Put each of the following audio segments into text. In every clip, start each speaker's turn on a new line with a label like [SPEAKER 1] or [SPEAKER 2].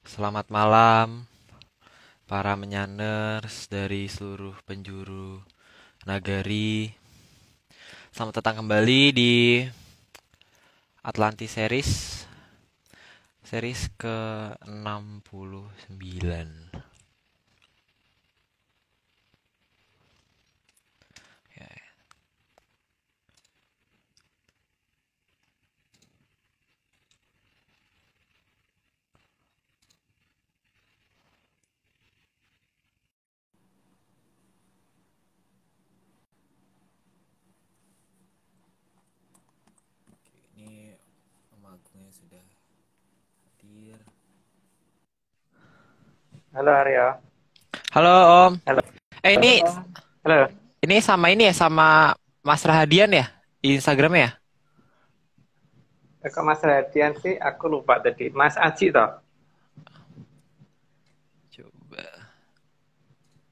[SPEAKER 1] Selamat malam, para menyaners dari seluruh penjuru nagari. Selamat datang kembali di Atlantis series ke-69. Ya, ini Om Agungnya sudah hadir.
[SPEAKER 2] Halo Aryo.
[SPEAKER 1] Halo Om.
[SPEAKER 2] Halo.
[SPEAKER 1] Ini
[SPEAKER 2] Halo.
[SPEAKER 1] ini sama ini ya sama Mas Rahadian ya di Instagramnya ya?
[SPEAKER 2] Kok Mas Radian sih? Aku lupa tadi. Mas Aji toh.
[SPEAKER 1] Coba.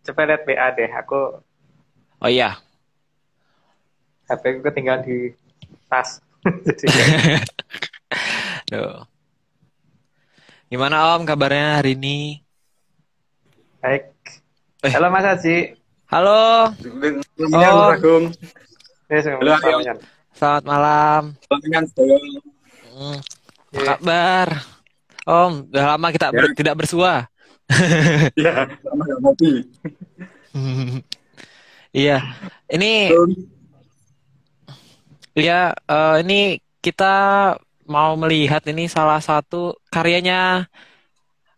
[SPEAKER 2] Coba lihat BA deh. Aku
[SPEAKER 1] Oh iya.
[SPEAKER 2] HP ku ketinggalan di tas. Jadi nggak ini.
[SPEAKER 1] Duh. Gimana Om kabarnya hari ini?
[SPEAKER 2] Baik.
[SPEAKER 1] Eh,
[SPEAKER 2] Halo Mas Aji.
[SPEAKER 1] halo
[SPEAKER 3] Sampingan Mas
[SPEAKER 1] Om.
[SPEAKER 3] Agung. Halo Aryo,
[SPEAKER 2] Selamat.
[SPEAKER 1] Selamat malam.
[SPEAKER 3] sampingan saya.
[SPEAKER 1] Hmm, apa
[SPEAKER 2] Iya.
[SPEAKER 1] kabar? Om, udah lama kita
[SPEAKER 3] Ya,
[SPEAKER 1] tidak bersua.
[SPEAKER 3] ya, sama nggak ngopi.
[SPEAKER 1] Iya, ini
[SPEAKER 3] Belum.
[SPEAKER 1] ini kita mau melihat ini salah satu karyanya.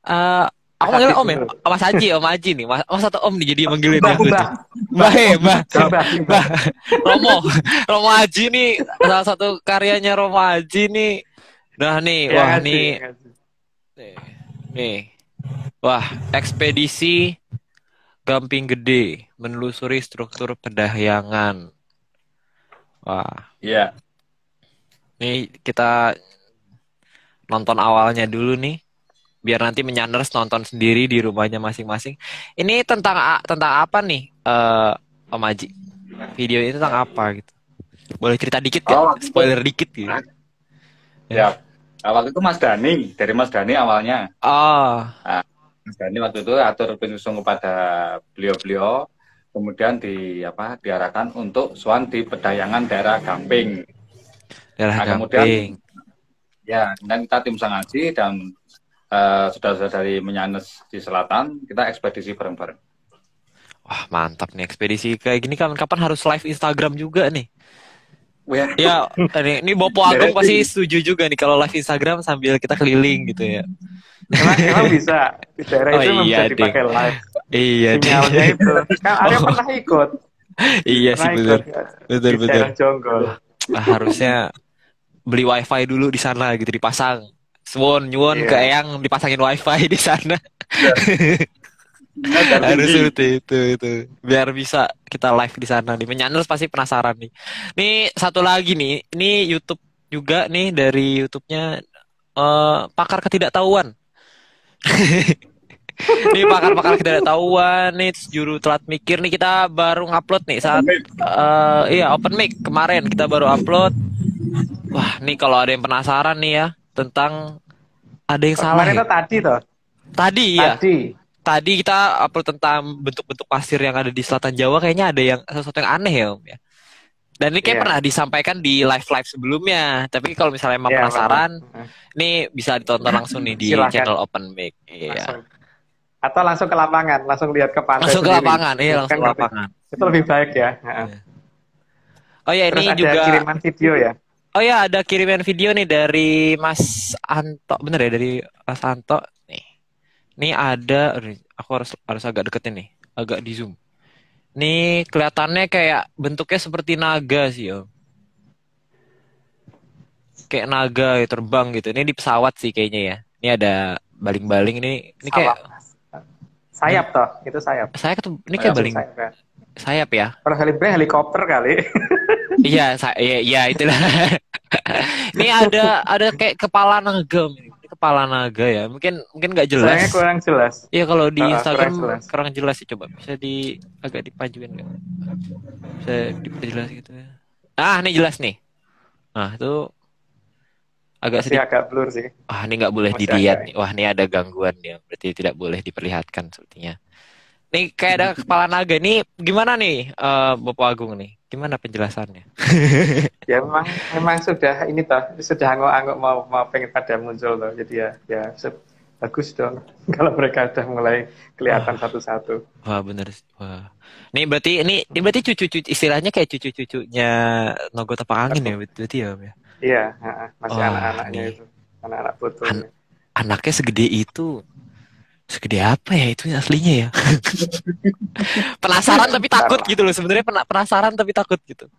[SPEAKER 1] eh aku
[SPEAKER 2] Mas Aji
[SPEAKER 1] manggil Om ya,
[SPEAKER 2] dulu.
[SPEAKER 1] Mas Haji, Om Haji nih, Mas atau Om nih jadi manggilin
[SPEAKER 2] Mbah,
[SPEAKER 1] ya.
[SPEAKER 2] Mbah.
[SPEAKER 1] Mbah, Mbah,
[SPEAKER 2] Mbah,
[SPEAKER 1] Mbah,
[SPEAKER 2] Mbah.
[SPEAKER 1] Romo, Romo Haji nih, salah satu karyanya Romo Haji nih. Nah nih,
[SPEAKER 2] Ya
[SPEAKER 1] wah
[SPEAKER 2] ngasih,
[SPEAKER 1] nih,
[SPEAKER 2] ngasih.
[SPEAKER 1] nih, wah ekspedisi Gamping Gede menelusuri struktur pedahyangan. Wah,
[SPEAKER 3] Ya,
[SPEAKER 1] ini kita nonton awalnya dulu nih, biar nanti menyanders nonton sendiri di rumahnya masing-masing. Ini tentang apa nih, Om Aji? Video ini tentang apa gitu? Boleh cerita dikit gak?
[SPEAKER 3] waktu itu,
[SPEAKER 1] Spoiler dikit gitu. Ya.
[SPEAKER 3] ya, waktu itu Mas Dani, dari Mas Dani awalnya.
[SPEAKER 1] Oh,
[SPEAKER 3] Nah, Mas Dani waktu itu atur penyusun kepada beliau-beliau, kemudian diarahkan untuk soan di Pedayangan daerah Gamping.
[SPEAKER 1] daerah
[SPEAKER 3] Nah, kemudian
[SPEAKER 1] Gamping.
[SPEAKER 3] ya, dan kita tim Sangaji dan saudara-saudara dari Menyanes di selatan, kita ekspedisi bareng-bareng.
[SPEAKER 1] Wah, mantap nih ekspedisi kayak gini kapan-kapan harus live Instagram juga nih.
[SPEAKER 3] Wah,
[SPEAKER 1] Ya, ini Bopo Agung pasti
[SPEAKER 3] beresin.
[SPEAKER 1] setuju juga nih kalau live Instagram sambil kita keliling gitu ya.
[SPEAKER 2] Emang bisa. Di daerah
[SPEAKER 1] Oh
[SPEAKER 2] itu memang bisa
[SPEAKER 1] iya, ding.
[SPEAKER 2] dipakai live.
[SPEAKER 1] Iya, ding.
[SPEAKER 2] Sinyalnya itu. Kan Aryo
[SPEAKER 1] Oh,
[SPEAKER 2] pernah ikut.
[SPEAKER 1] iya sih
[SPEAKER 2] Pernah
[SPEAKER 1] bener.
[SPEAKER 2] ikut
[SPEAKER 1] Bener,
[SPEAKER 2] di
[SPEAKER 1] bener.
[SPEAKER 2] daerah Jonggol.
[SPEAKER 1] Harusnya beli wifi dulu di sana gitu dipasang. Suwon, nyuwun ke
[SPEAKER 2] Iya.
[SPEAKER 1] Eyang dipasangin wifi di sana.
[SPEAKER 3] Ya, sinyal
[SPEAKER 1] Harus
[SPEAKER 3] tinggi.
[SPEAKER 1] seperti itu. Biar bisa kita live di sana nih. Penyanyi pasti penasaran nih. Nih satu lagi nih, ini YouTube juga nih dari YouTube-nya pakar ketidaktahuan. Nih pakar-pakar ketidaktahuan nih terus juru telat mikir nih kita baru ngupload nih saat
[SPEAKER 3] Amit.
[SPEAKER 1] iya open mic kemarin kita baru upload. Wah, nih kalau ada yang penasaran nih ya tentang ada yang
[SPEAKER 2] Kok
[SPEAKER 1] salah
[SPEAKER 2] kemarin
[SPEAKER 1] ya.
[SPEAKER 2] itu tadi toh.
[SPEAKER 1] Tadi ya,
[SPEAKER 2] Tadi.
[SPEAKER 1] tadi kita upload tentang bentuk-bentuk pasir yang ada di selatan Jawa kayaknya ada yang sesuatu yang aneh ya Om ya. Dan ini kayak
[SPEAKER 2] Iya.
[SPEAKER 1] pernah disampaikan di live-live sebelumnya. Tapi kalau misalnya emang
[SPEAKER 2] Iya pernah.
[SPEAKER 1] penasaran, ini bisa ditonton langsung nih di
[SPEAKER 2] Silahkan
[SPEAKER 1] channel Open Mic. Iya.
[SPEAKER 2] langsung. Atau langsung ke lapangan, langsung lihat ke pantai
[SPEAKER 1] Langsung ke
[SPEAKER 2] sendiri.
[SPEAKER 1] lapangan, iya
[SPEAKER 2] Itu
[SPEAKER 1] langsung
[SPEAKER 2] kan
[SPEAKER 1] ke lapangan.
[SPEAKER 2] itu lebih baik ya. Heeh.
[SPEAKER 1] Iya. Oh ya
[SPEAKER 2] Terus
[SPEAKER 1] ini
[SPEAKER 2] ada
[SPEAKER 1] juga,
[SPEAKER 2] kiriman video ya.
[SPEAKER 1] oh ya ada kiriman video nih dari Mas Anto, bener ya dari Mas Anto. Nih, ini ada, aduh, aku harus harus agak deketin nih, agak di zoom. Nih kelihatannya kayak bentuknya seperti naga sih Om. Kayak naga ya, terbang gitu. Ini di pesawat sih kayaknya ya. Ini ada baling-baling ini kayak
[SPEAKER 2] Sawah. Sayap toh, itu sayap.
[SPEAKER 1] saya ketemu ini kayak
[SPEAKER 3] Sayap.
[SPEAKER 1] baling
[SPEAKER 2] Sayap ya.
[SPEAKER 1] sayap ya.
[SPEAKER 2] Kalau helikopter kali.
[SPEAKER 1] Iya, iya itulah. Ini ada kayak kepala naga ini. Ini kepala naga ya. Mungkin mungkin nggak jelas.
[SPEAKER 2] Sayangnya kurang jelas.
[SPEAKER 1] Iya kalau di
[SPEAKER 2] Kurang
[SPEAKER 1] Instagram
[SPEAKER 2] jelas.
[SPEAKER 1] kurang jelas sih coba bisa agak dipajuin nggak? Bisa diperjelas gitu ya. Ah, ini jelas nih. Nah, itu Agak
[SPEAKER 2] Masih
[SPEAKER 1] sedikit.
[SPEAKER 2] agak blur sih.
[SPEAKER 1] Wah, ini nggak boleh
[SPEAKER 2] Masih
[SPEAKER 1] dilihat
[SPEAKER 2] agak.
[SPEAKER 1] nih. Wah, ini ada gangguan ya. Berarti tidak boleh diperlihatkan sepertinya. Nih kayak ada kepala naga. Nih gimana nih, Bapak Agung nih? Gimana penjelasannya?
[SPEAKER 2] Ya memang sudah ini toh, sudah angguk-angguk mau pengen pada muncul toh. Jadi bagus dong kalau mereka udah mulai kelihatan
[SPEAKER 1] Wah,
[SPEAKER 2] satu-satu.
[SPEAKER 1] wah bener. Wah. Ini berarti cucu-cucu istilahnya kayak cucu-cucunya Nogo Tapak Angin ya,
[SPEAKER 2] Aku,
[SPEAKER 1] berarti ya, Om ya.
[SPEAKER 2] iya, masih
[SPEAKER 1] Wah,
[SPEAKER 2] anak-anaknya
[SPEAKER 1] nih
[SPEAKER 2] itu, anak-anak
[SPEAKER 1] an-
[SPEAKER 2] fotonya.
[SPEAKER 1] anaknya segede itu. Segede apa ya itu aslinya ya? Penasaran tapi
[SPEAKER 2] Ntar
[SPEAKER 1] takut
[SPEAKER 2] lah.
[SPEAKER 1] gitu loh. Sebenarnya penasaran tapi takut gitu.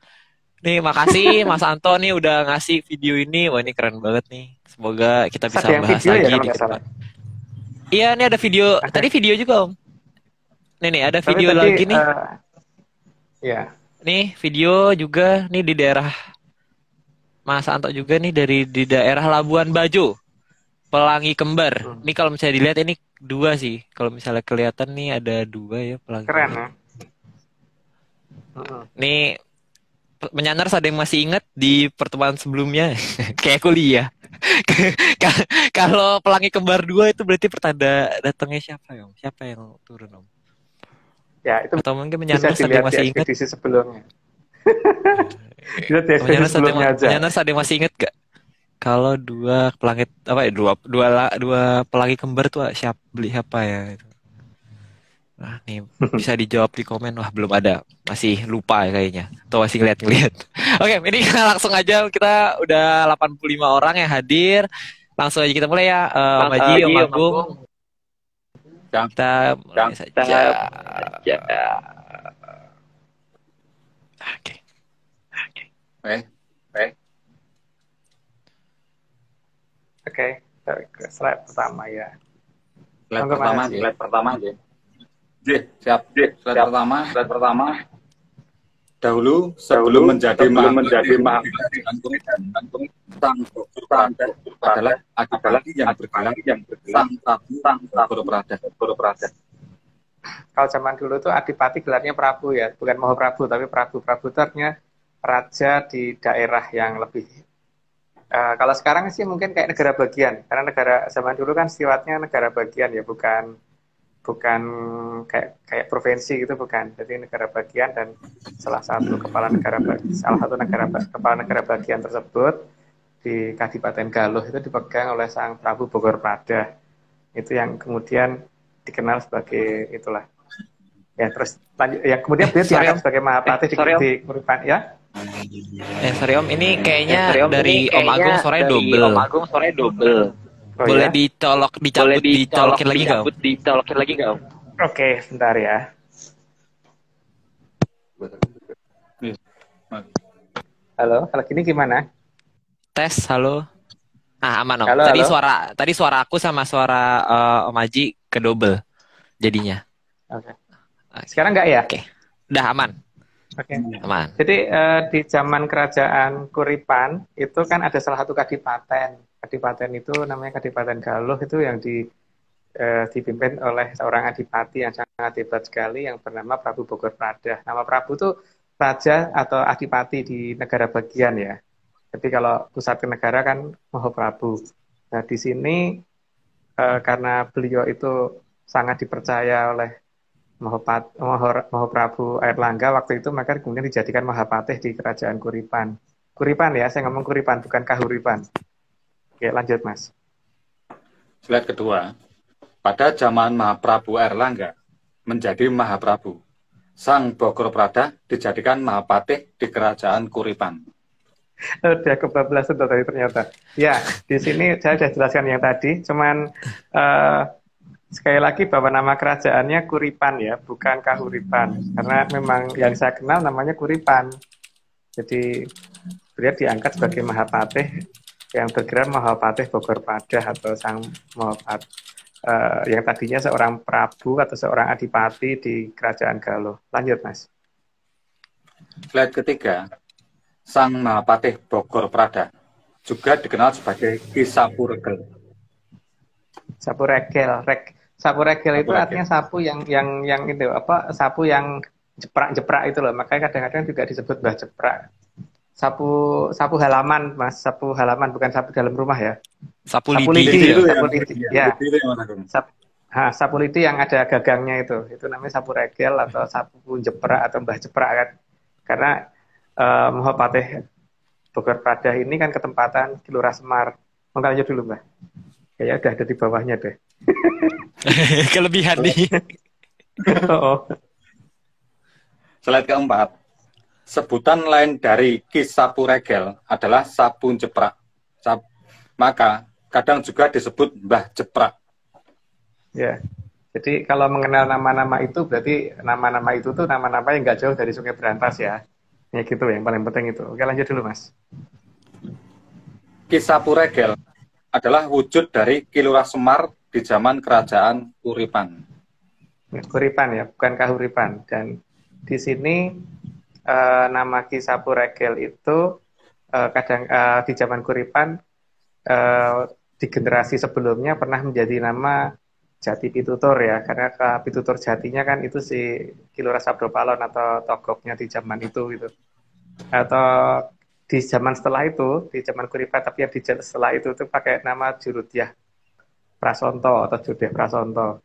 [SPEAKER 1] Nih, makasih Mas Anto nih udah ngasih video ini. Wah, ini keren banget nih. Semoga kita
[SPEAKER 2] Terus
[SPEAKER 1] bisa
[SPEAKER 2] ada yang
[SPEAKER 1] bahas
[SPEAKER 2] video ya
[SPEAKER 1] lagi
[SPEAKER 2] kalau
[SPEAKER 1] di
[SPEAKER 2] nggak
[SPEAKER 1] ke
[SPEAKER 2] salah.
[SPEAKER 1] depan. Iya, nih ada video.
[SPEAKER 2] Ada.
[SPEAKER 1] Tadi video juga, Om. Nih, ada
[SPEAKER 2] Tapi
[SPEAKER 1] video
[SPEAKER 2] tadi
[SPEAKER 1] lagi nih.
[SPEAKER 2] ya,
[SPEAKER 1] Nih, video juga nih di daerah Mas Anto juga nih di daerah Labuan Bajo, Pelangi Kembar.
[SPEAKER 2] hmm,
[SPEAKER 1] Nih kalau misalnya dilihat ini dua sih. Kalau misalnya kelihatan nih ada dua ya Pelangi
[SPEAKER 2] keren
[SPEAKER 1] Kembar.
[SPEAKER 2] ya. Hmm.
[SPEAKER 1] Nih menyandar ada yang masih ingat di pertemuan sebelumnya kayak kuliah. Ka- Kalau Pelangi Kembar dua itu berarti pertanda datangnya siapa ya, Om? Siapa yang turun, Om?
[SPEAKER 2] Ya itu
[SPEAKER 1] Atau mungkin
[SPEAKER 2] bisa
[SPEAKER 1] menyandar ada yang
[SPEAKER 2] dilihat di
[SPEAKER 1] masih ingat?
[SPEAKER 2] ekspedisi sebelumnya. Dilihat di ekspedisi
[SPEAKER 1] Menyandar
[SPEAKER 2] sebelumnya aja.
[SPEAKER 1] ada yang masih ingat gak? Kalau dua pelangi apa ya, dua pelangi kembar tuh beli siapa ya? Nah, nih bisa dijawab di komen. Wah, belum ada. Masih lupa ya kayaknya. Atau masih ngeliat-ngeliat. Oke, ini kita langsung aja. Kita udah 85 orang yang hadir. Langsung aja kita mulai ya. Om Haji, Om Agung. Kita mulai saja. Oke.
[SPEAKER 2] Oke, kita ke slide pertama ya.
[SPEAKER 3] Slide
[SPEAKER 2] Monggo,
[SPEAKER 3] pertama,
[SPEAKER 2] Mas.
[SPEAKER 3] slide pertama, J. Siap. Slide pertama. Dahulu sebelum menjadi Mahabharata, sang adalah adipati yang bergelar sang Prabu Boroprada.
[SPEAKER 2] Kalau zaman dulu tuh Adipati gelarnya Prabu ya, bukan Mahaprabu tapi Prabu. Prabu itu artinya raja di daerah yang lebih. Kalau sekarang sih mungkin kayak negara bagian, karena negara zaman dulu kan sifatnya negara bagian ya, bukan bukan kayak provinsi gitu, bukan. Jadi negara bagian, dan salah satu kepala negara bagian tersebut di Kadipaten Galuh itu dipegang oleh sang Prabu Bogorpada. Itu yang kemudian dikenal sebagai itulah. Ya, terus lanjut ya, kemudian beliau
[SPEAKER 1] Sorry,
[SPEAKER 2] diangkat
[SPEAKER 1] Om.
[SPEAKER 2] sebagai Mahapati di Kuripan ya.
[SPEAKER 1] Sorry Om, ini kayaknya dari Om Agung suaranya double.
[SPEAKER 2] Oh
[SPEAKER 1] Boleh
[SPEAKER 2] ya.
[SPEAKER 1] dicolokin lagi nggak, Om?
[SPEAKER 2] Oke, sebentar ya. Halo, kalau gini gimana?
[SPEAKER 1] Tes, halo. Ah, aman Om.
[SPEAKER 2] Halo,
[SPEAKER 1] Tadi
[SPEAKER 2] halo.
[SPEAKER 1] tadi suara aku sama suara Om Haji ke double jadinya.
[SPEAKER 2] Oke. Sekarang enggak ya?
[SPEAKER 1] Oke. Udah aman.
[SPEAKER 2] Oke.
[SPEAKER 1] Aman.
[SPEAKER 2] Jadi di zaman kerajaan Kuripan itu kan ada salah satu kadipaten. Kadipaten itu namanya Kadipaten Galuh, itu yang dipimpin oleh seorang adipati yang sangat hebat sekali yang bernama Prabu Bogorpada. Nama Prabu itu raja atau adipati di negara bagian ya. Jadi kalau pusat negara kan Mahaprabu. Nah di sini karena beliau itu sangat dipercaya oleh Mahaprabu Airlangga waktu itu, maka kemudian dijadikan Mahapatih di kerajaan Kuripan. Kuripan ya, saya ngomong Kuripan, bukan Kahuripan. Oke, lanjut Mas.
[SPEAKER 3] Slide kedua. Pada zaman Mahaprabu Airlangga menjadi Mahaprabu, sang Bogorprada dijadikan Mahapatih di kerajaan Kuripan.
[SPEAKER 2] Udah kebablasan tadi ternyata. Ya, di sini saya sudah jelaskan yang tadi, cuman sekali lagi bahwa nama kerajaannya Kuripan ya, bukan Kahuripan. Karena memang yang saya kenal namanya Kuripan. Jadi beliau diangkat sebagai Mahapatih yang bergerak Mahapatih Bogorpada atau sang Mahapatih yang tadinya seorang Prabu atau seorang Adipati di kerajaan Galuh. Lanjut Mas.
[SPEAKER 3] Slide ketiga. Sang Mahapatih Bogorprada juga dikenal sebagai Ki Sapuregel.
[SPEAKER 2] Sapu regel itu artinya sapu yang itu apa, sapu yang jeprak-jeprak itu loh. Makanya kadang-kadang juga disebut Mbah Jeprak. sapu halaman, Mas. Sapu halaman, bukan sapu dalam rumah ya.
[SPEAKER 1] Sapu
[SPEAKER 2] Sapu
[SPEAKER 1] lidi
[SPEAKER 2] lidi,
[SPEAKER 1] gitu ya.
[SPEAKER 3] Itu
[SPEAKER 2] sapu
[SPEAKER 3] yang
[SPEAKER 2] lidi.
[SPEAKER 3] ya,
[SPEAKER 2] Ya,
[SPEAKER 3] itu yang Mas Agung.
[SPEAKER 2] sapu lidi yang ada gagangnya itu namanya sapu regel atau sapu jeprak atau mbah jeprak kan. Karena Mahapatih Bogor Pradah ini kan ketempatan di Lurah Semar. Mau lanjut dulu, Mbak. Kayaknya udah ada di bawahnya deh.
[SPEAKER 1] Kelebihan nih.
[SPEAKER 2] Oh,
[SPEAKER 3] Slide keempat. Sebutan lain dari Ki Sapu Regel adalah sapu jeprak. Maka kadang juga disebut Mbah Jeprak.
[SPEAKER 2] ya. Jadi kalau mengenal nama-nama itu berarti nama-nama itu tuh nama-nama yang nggak jauh dari Sungai Berantas ya. Ya gitu yang paling penting itu. Oke lanjut dulu Mas.
[SPEAKER 3] Ki Sapu Regel adalah wujud dari Ki Lurah Semar di zaman Kerajaan Kuripan.
[SPEAKER 2] Kuripan ya, bukan Kahuripan. Dan di sini nama Ki Sapu Regel itu kadang di zaman Kuripan di generasi sebelumnya pernah menjadi nama Jati Pitutur ya, karena Pitutur Jatinya kan itu si Ki Lurah Sabdopalon atau togoknya di zaman itu gitu. Atau di zaman setelah itu, di zaman Kuripan tapi yang di setelah itu tuh pakai nama Jurudyah Prasonto atau Judeh Prasonto.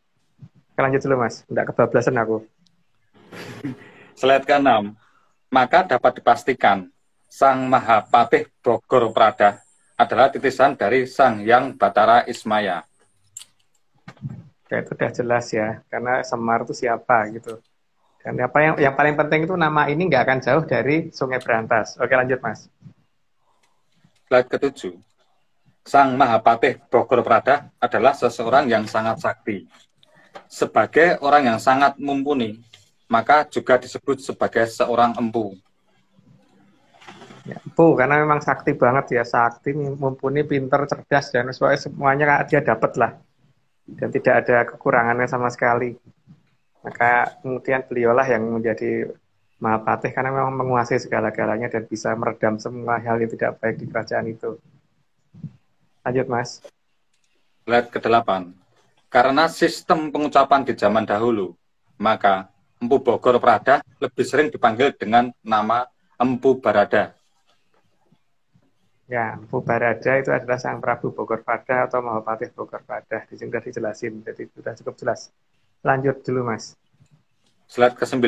[SPEAKER 2] Oke, lanjut dulu Mas, nggak kebablasan aku.
[SPEAKER 3] Slide ke-6. Maka dapat dipastikan Sang Mahapatih Bogor Pradah adalah titisan dari Sang Hyang Batara Ismaya.
[SPEAKER 2] Ya, itu udah jelas ya, karena Semar itu siapa gitu. Dan apa yang paling penting itu nama ini nggak akan jauh dari Sungai Berantas. Oke lanjut Mas.
[SPEAKER 3] Slide ke-7. Sang Mahapatih Bogor Pradah adalah seseorang yang sangat sakti. Sebagai orang yang sangat mumpuni, maka juga disebut sebagai seorang empu.
[SPEAKER 2] Ya, empu karena memang sakti banget ya, sakti, mumpuni, pinter, cerdas dan semuanya dia dapat lah. Dan tidak ada kekurangannya sama sekali. Maka kemudian beliaulah yang menjadi Mahapatih karena memang menguasai segala-galanya dan bisa meredam semua hal yang tidak baik di kerajaan itu. Lanjut Mas.
[SPEAKER 3] Slide ke-8. Karena sistem pengucapan di zaman dahulu, maka Empu Bogor Pradah lebih sering dipanggil dengan nama Empu Barada.
[SPEAKER 2] Ya, Empu Barada itu adalah Sang Prabu Bogor Pradah atau Mahapatih Bogor Pradah. Di sini sudah dijelasin, jadi sudah cukup jelas. Lanjut dulu Mas.
[SPEAKER 3] Slide ke-9.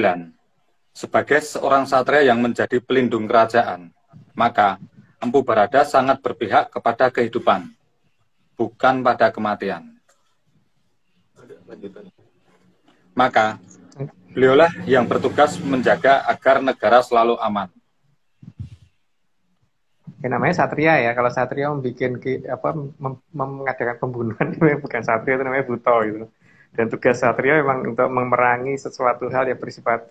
[SPEAKER 3] Sebagai seorang satria yang menjadi pelindung kerajaan, maka Empu Barada sangat berpihak kepada kehidupan, bukan pada kematian. Maka beliaulah yang bertugas menjaga agar negara selalu aman.
[SPEAKER 2] Ya, namanya satria ya. Kalau satria mengadakan pembunuhan itu bukan satria, itu namanya buto gitu. Dan tugas satria memang untuk memerangi sesuatu hal yang bersifat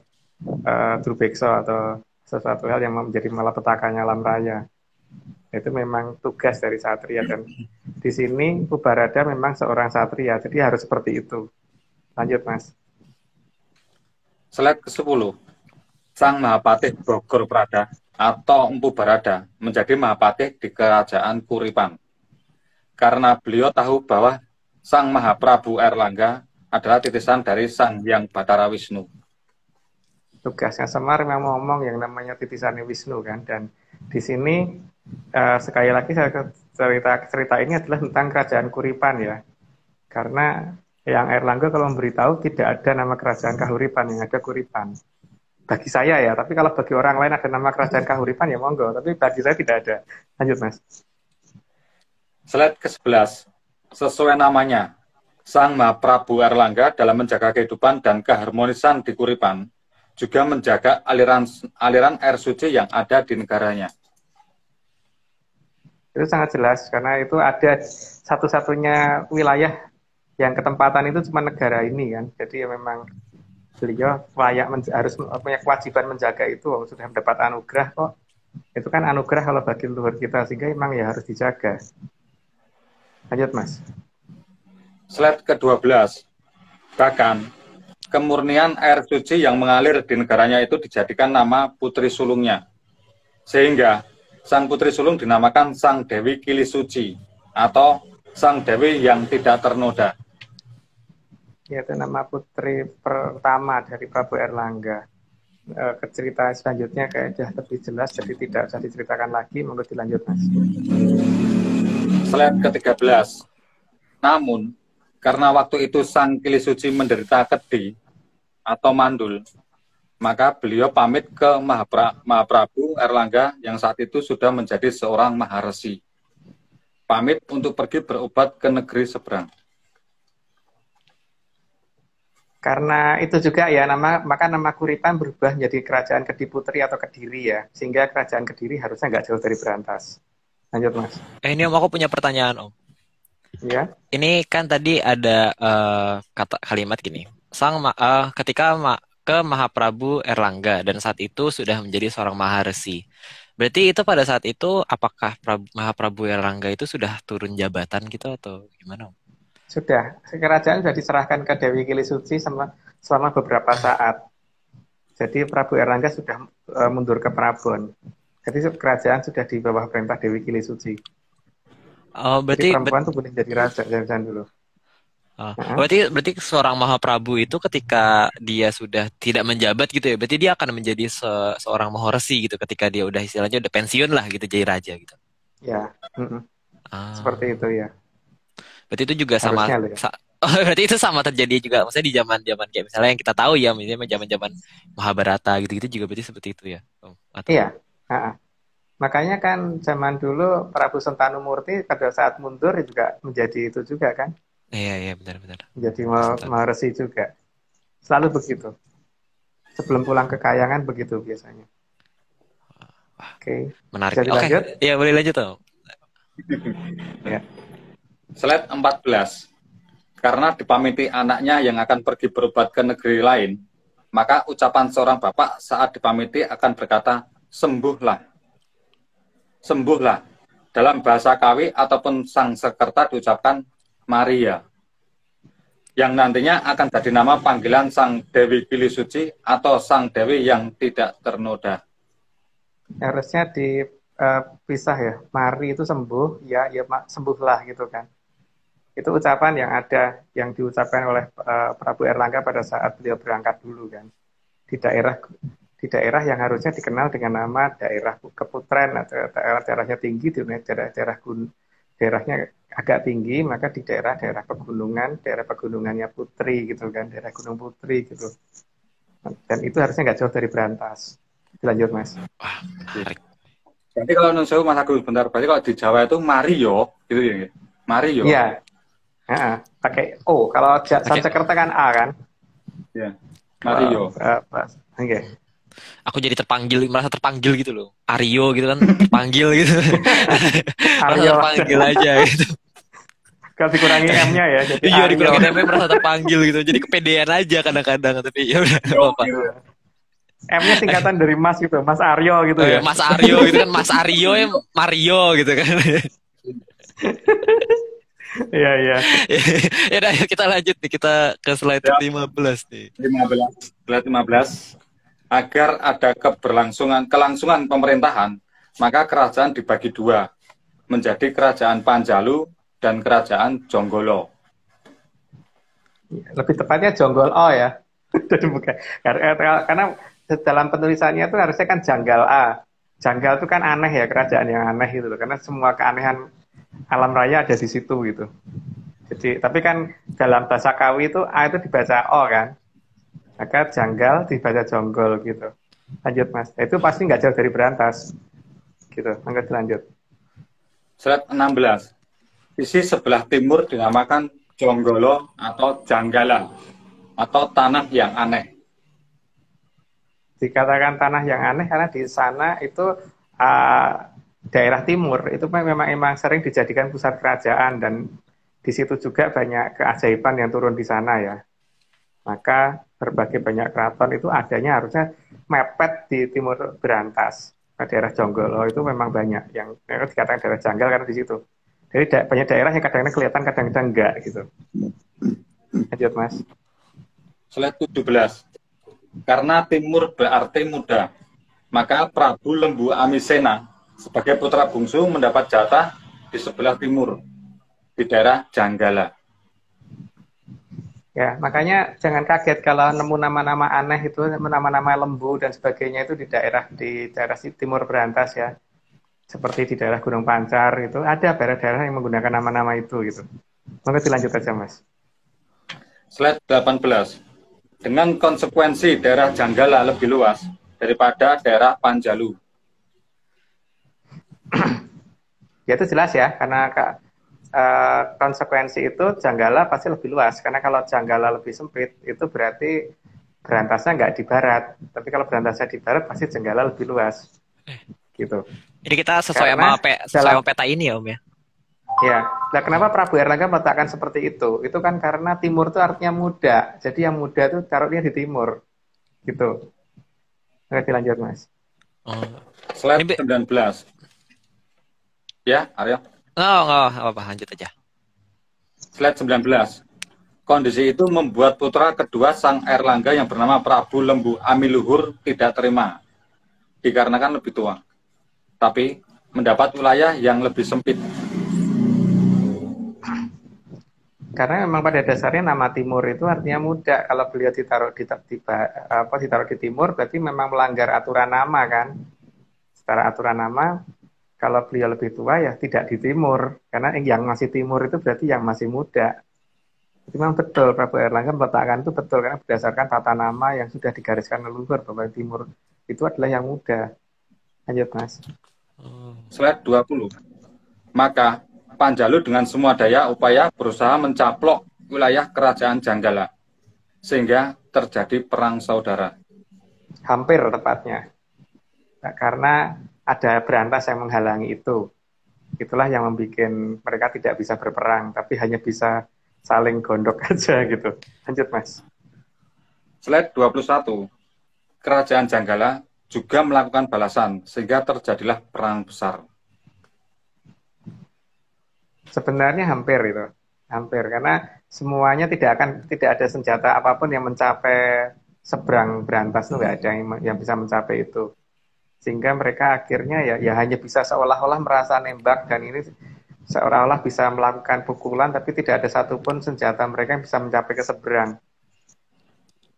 [SPEAKER 2] durbekso atau sesuatu hal yang menjadi malapetakannya alam raya. Itu memang tugas dari satria dan di sini Ubarada memang seorang satria, jadi harus seperti itu. Lanjut Mas.
[SPEAKER 3] Slide ke-10. Sang Mahapatih Bogor Pradah atau Empu Barada menjadi Mahapatih di Kerajaan Kuripan. Karena beliau tahu bahwa Sang Mahaprabu Airlangga adalah titisan dari Sang Hyang Batara Wisnu.
[SPEAKER 2] Tugasnya Semar memang ngomong yang namanya titisannya Wisnu kan, dan di sini sekali lagi saya cerita ini adalah tentang kerajaan Kuripan ya, karena yang Airlangga kalau memberitahu tidak ada nama kerajaan Kahuripan, yang ada Kuripan. Bagi saya ya, tapi kalau bagi orang lain ada nama kerajaan Kahuripan ya monggo, tapi bagi saya tidak ada. Lanjut Mas.
[SPEAKER 3] Slide ke-11. Sesuai namanya, Sang Mahaprabu Airlangga dalam menjaga kehidupan dan keharmonisan di Kuripan juga menjaga aliran air suci yang ada di negaranya.
[SPEAKER 2] Itu sangat jelas karena itu ada satu-satunya wilayah yang ketempatan itu cuma negara ini kan. Jadi ya memang beliau harus punya kewajiban menjaga itu. Sudah mendapat anugerah kok. Itu kan anugerah kalau bagi leluhur kita, sehingga memang ya harus dijaga. Lanjut Mas.
[SPEAKER 3] Slide ke-12. Bahkan kemurnian air suci yang mengalir di negaranya itu dijadikan nama putri sulungnya. Sehingga Sang Putri Sulung dinamakan Sang Dewi Kili Suci atau Sang Dewi yang tidak ternoda.
[SPEAKER 2] Ya, itu nama putri pertama dari Prabu Airlangga. ke cerita selanjutnya kayak sudah lebih jelas, jadi tidak usah diceritakan lagi. Menurut dilanjut, Mas.
[SPEAKER 3] Slide ke-13. Namun, karena waktu itu Sang Kili Suci menderita kedi atau mandul, maka beliau pamit ke Mahaprabu Erlangga yang saat itu sudah menjadi seorang maharesi. Pamit untuk pergi berobat ke negeri seberang.
[SPEAKER 2] Karena itu juga ya, maka nama Kuripan berubah menjadi Kerajaan Kediputri atau Kediri ya, sehingga Kerajaan Kediri harusnya nggak jauh dari Berantas. Lanjut, Mas.
[SPEAKER 1] Ini Om, aku punya pertanyaan Om.
[SPEAKER 2] Ya.
[SPEAKER 1] Ini kan tadi ada kata kalimat gini, ketika ke Mahaprabu Erlangga dan saat itu sudah menjadi seorang maharesi. Berarti itu pada saat itu apakah Mahaprabu Erlangga itu sudah turun jabatan gitu atau gimana Om?
[SPEAKER 2] Sudah, kerajaan sudah diserahkan ke Dewi Kili Suci selama beberapa saat. Jadi Prabu Erlangga sudah mundur ke Prabon. Jadi kerajaan sudah di bawah perintah Dewi Kili Suci.
[SPEAKER 1] Oh, berarti
[SPEAKER 2] jadi perempuan tuh boleh jadi raja jangan dulu.
[SPEAKER 1] Berarti seorang Mahaprabu itu ketika dia sudah tidak menjabat gitu ya, berarti dia akan menjadi seorang maharesi gitu ketika dia udah istilahnya udah pensiun lah gitu jadi raja gitu.
[SPEAKER 2] Ya, seperti itu ya.
[SPEAKER 1] Berarti itu juga sama. Berarti itu sama terjadi juga, maksudnya di zaman-zaman kayak misalnya yang kita tahu ya, misalnya zaman-zaman Mahabharata gitu-gitu juga berarti seperti itu ya.
[SPEAKER 2] Iya. Makanya kan zaman dulu Prabu Sentanumurti pada saat mundur juga menjadi itu juga kan?
[SPEAKER 1] Iya benar-benar.
[SPEAKER 2] Menjadi maharesi juga. Selalu begitu. Sebelum pulang ke Kayangan begitu biasanya. Oke.
[SPEAKER 1] Menarik.
[SPEAKER 2] Jadi lanjut?
[SPEAKER 1] Iya boleh lanjut Om.
[SPEAKER 2] Ya.
[SPEAKER 3] Slide 14. Karena dipamiti anaknya yang akan pergi berobat ke negeri lain, maka ucapan seorang bapak saat dipamiti akan berkata, sembuhlah. Sembuhlah. Dalam bahasa Kawi ataupun Sangsekerta diucapkan Maria. Yang nantinya akan jadi nama panggilan Sang Dewi Kili Suci atau Sang Dewi yang tidak ternoda.
[SPEAKER 2] Harusnya dipisah ya. Mari itu sembuh, ya sembuhlah gitu kan. Itu ucapan yang ada, yang diucapkan oleh Prabu Erlangga pada saat beliau berangkat dulu kan. Di daerah yang harusnya dikenal dengan nama daerah keputren atau daerahnya tinggi, daerahnya agak tinggi, maka di daerah pegunungannya Putri gitu kan, daerah Gunung Putri gitu. Dan itu harusnya nggak jauh dari Berantas. Lanjut Mas.
[SPEAKER 1] Wah, menarik.
[SPEAKER 3] Jadi kalau nunjuk Mas Agus bentar, berarti kalau di Jawa itu Mario gitu ya? Mario.
[SPEAKER 2] Iya. Pakai O. Kalau Sanskerta kan A kan?
[SPEAKER 3] Iya. Mario.
[SPEAKER 2] Oke.
[SPEAKER 1] Aku jadi merasa terpanggil gitu loh. Aryo gitu kan, terpanggil gitu. Aryo terpanggil aja gitu.
[SPEAKER 2] Kalau dikurangi M-nya ya. Jadi
[SPEAKER 1] iya, dikurangi M-nya merasa terpanggil gitu. Jadi kepedean aja kadang-kadang, tapi ya udah apa-apa.
[SPEAKER 2] M-nya singkatan dari Mas gitu, Mas Aryo gitu ya.
[SPEAKER 1] Mas Aryo gitu kan, Mas Aryo ya Mario gitu kan.
[SPEAKER 2] Iya.
[SPEAKER 1] Ya udah, kita lanjut nih, kita ke slide 15 nih.
[SPEAKER 3] 15. Slide 15. Agar ada kelangsungan pemerintahan, maka kerajaan dibagi dua, menjadi kerajaan Panjalu dan kerajaan Jonggolo.
[SPEAKER 2] Lebih tepatnya Jonggolo ya. Karena dalam penulisannya itu harusnya kan Janggal A. Janggal itu kan aneh ya, kerajaan yang aneh gitu loh. Karena semua keanehan alam raya ada di situ gitu. Jadi, tapi kan dalam bahasa Kawi itu A itu dibaca O kan. Maka Janggal dibaca Jonggol gitu. Lanjut Mas. Itu pasti nggak jauh dari Berantas. Gitu. Lanjut.
[SPEAKER 3] Slide 16. Sisi sebelah timur dinamakan Jonggolo atau Janggala atau tanah yang aneh.
[SPEAKER 2] Dikatakan tanah yang aneh karena di sana itu daerah timur itu memang sering dijadikan pusat kerajaan dan di situ juga banyak keajaiban yang turun di sana ya. Maka berbagai banyak keraton itu adanya harusnya mepet di timur Berantas. Daerah Jonggolo itu memang banyak yang dikatakan daerah janggal karena di situ. Jadi banyak daerah yang kadang-kadang kelihatan, kadang-kadang enggak gitu. Lanjut Mas.
[SPEAKER 3] Slide 17. Karena timur berarti muda, maka Prabu Lembu Amisena sebagai putra bungsu mendapat jatah di sebelah timur, di daerah Janggala.
[SPEAKER 2] Ya, makanya jangan kaget kalau nemu nama-nama aneh itu, nama-nama lembu dan sebagainya itu di daerah timur Berantas ya. Seperti di daerah Gunung Pancar itu ada daerah-daerah yang menggunakan nama-nama itu gitu. Maka dilanjut aja, Mas.
[SPEAKER 3] Slide 18. Dengan konsekuensi daerah Janggala lebih luas daripada daerah Panjalu.
[SPEAKER 2] Ya itu jelas ya, karena konsekuensi itu Janggala pasti lebih luas. Karena kalau Janggala lebih sempit, itu berarti Berantasnya nggak di barat. Tapi kalau Berantasnya di barat, pasti Janggala lebih luas. Gitu.
[SPEAKER 1] Jadi kita sesuai
[SPEAKER 2] Karena
[SPEAKER 1] sama peta ini ya Om ya.
[SPEAKER 2] Ya, nah kenapa Prabu Erlangga meletakkan seperti itu? Itu kan karena timur itu artinya muda. Jadi yang muda itu taruhnya di timur. Gitu. Oke, dilanjut, Mas.
[SPEAKER 3] Slide 19. Ya, Aryo.
[SPEAKER 1] Nggak apa-apa, lanjut aja.
[SPEAKER 3] Slide 19. Kondisi itu membuat putra kedua Sang Erlangga yang bernama Prabu Lembu Amiluhur tidak terima. Dikarenakan lebih tua. Tapi mendapat wilayah yang lebih sempit.
[SPEAKER 2] Karena memang pada dasarnya nama timur itu artinya muda. Kalau beliau ditaruh di timur, berarti memang melanggar aturan nama kan. Secara aturan nama, kalau beliau lebih tua ya tidak di timur. Karena yang masih timur itu berarti yang masih muda. Itu memang betul, Prabu Erlangga meletakkan itu betul. Karena berdasarkan tata nama yang sudah digariskan leluhur bahwa timur itu adalah yang muda. Lanjut, Mas.
[SPEAKER 3] Slide 20. Maka Panjalu dengan semua daya upaya berusaha mencaplok wilayah kerajaan Janggala. Sehingga terjadi perang saudara.
[SPEAKER 2] Hampir tepatnya. Nah, karena ada Berantas yang menghalangi itu. Itulah yang membuat mereka tidak bisa berperang, tapi hanya bisa saling gondok aja gitu. Lanjut, Mas.
[SPEAKER 3] Slide 21. Kerajaan Janggala juga melakukan balasan, sehingga terjadilah perang besar.
[SPEAKER 2] Sebenarnya hampir itu. Hampir, karena semuanya tidak ada senjata apapun yang mencapai seberang Berantas, itu nggak ada yang bisa mencapai itu. Sehingga mereka akhirnya ya hanya bisa seolah-olah merasa nembak, dan ini seolah-olah bisa melakukan pukulan, tapi tidak ada satupun senjata mereka yang bisa mencapai ke seberang.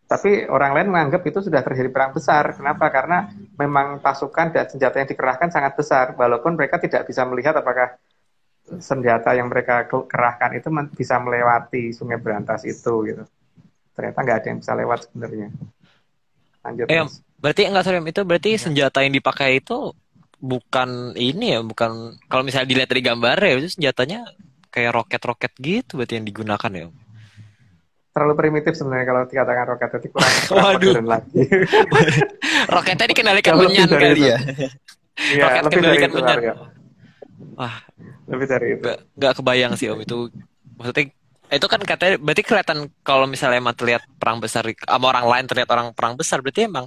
[SPEAKER 2] Tapi orang lain menganggap itu sudah terjadi perang besar. Kenapa? Karena memang pasukan dan senjata yang dikerahkan sangat besar, walaupun mereka tidak bisa melihat apakah senjata yang mereka kerahkan itu bisa melewati Sungai Berantas itu gitu. Ternyata nggak ada yang bisa lewat sebenarnya. Lanjut, Mas.
[SPEAKER 1] Berarti enggak, sorry, itu berarti senjata yang dipakai itu bukan ini ya, bukan, kalau misalnya dilihat dari gambar ya, itu senjatanya kayak roket-roket gitu berarti yang digunakan ya.
[SPEAKER 2] Terlalu primitif sebenarnya kalau dikatakan roket, itu kurang
[SPEAKER 1] Waduh.
[SPEAKER 2] modern lagi.
[SPEAKER 1] Roketnya dikendalikan menyan kali ya.
[SPEAKER 2] Iya,
[SPEAKER 1] Roket
[SPEAKER 2] lebih dari
[SPEAKER 1] kendalikan
[SPEAKER 2] itu,
[SPEAKER 1] menyan.
[SPEAKER 2] Aryo.
[SPEAKER 1] Wah,
[SPEAKER 2] Lebih dari itu.
[SPEAKER 1] nggak kebayang sih Om itu. Maksudnya itu kan katanya berarti kelihatan kalau misalnya emang terlihat perang besar sama orang lain, terlihat orang perang besar, berarti emang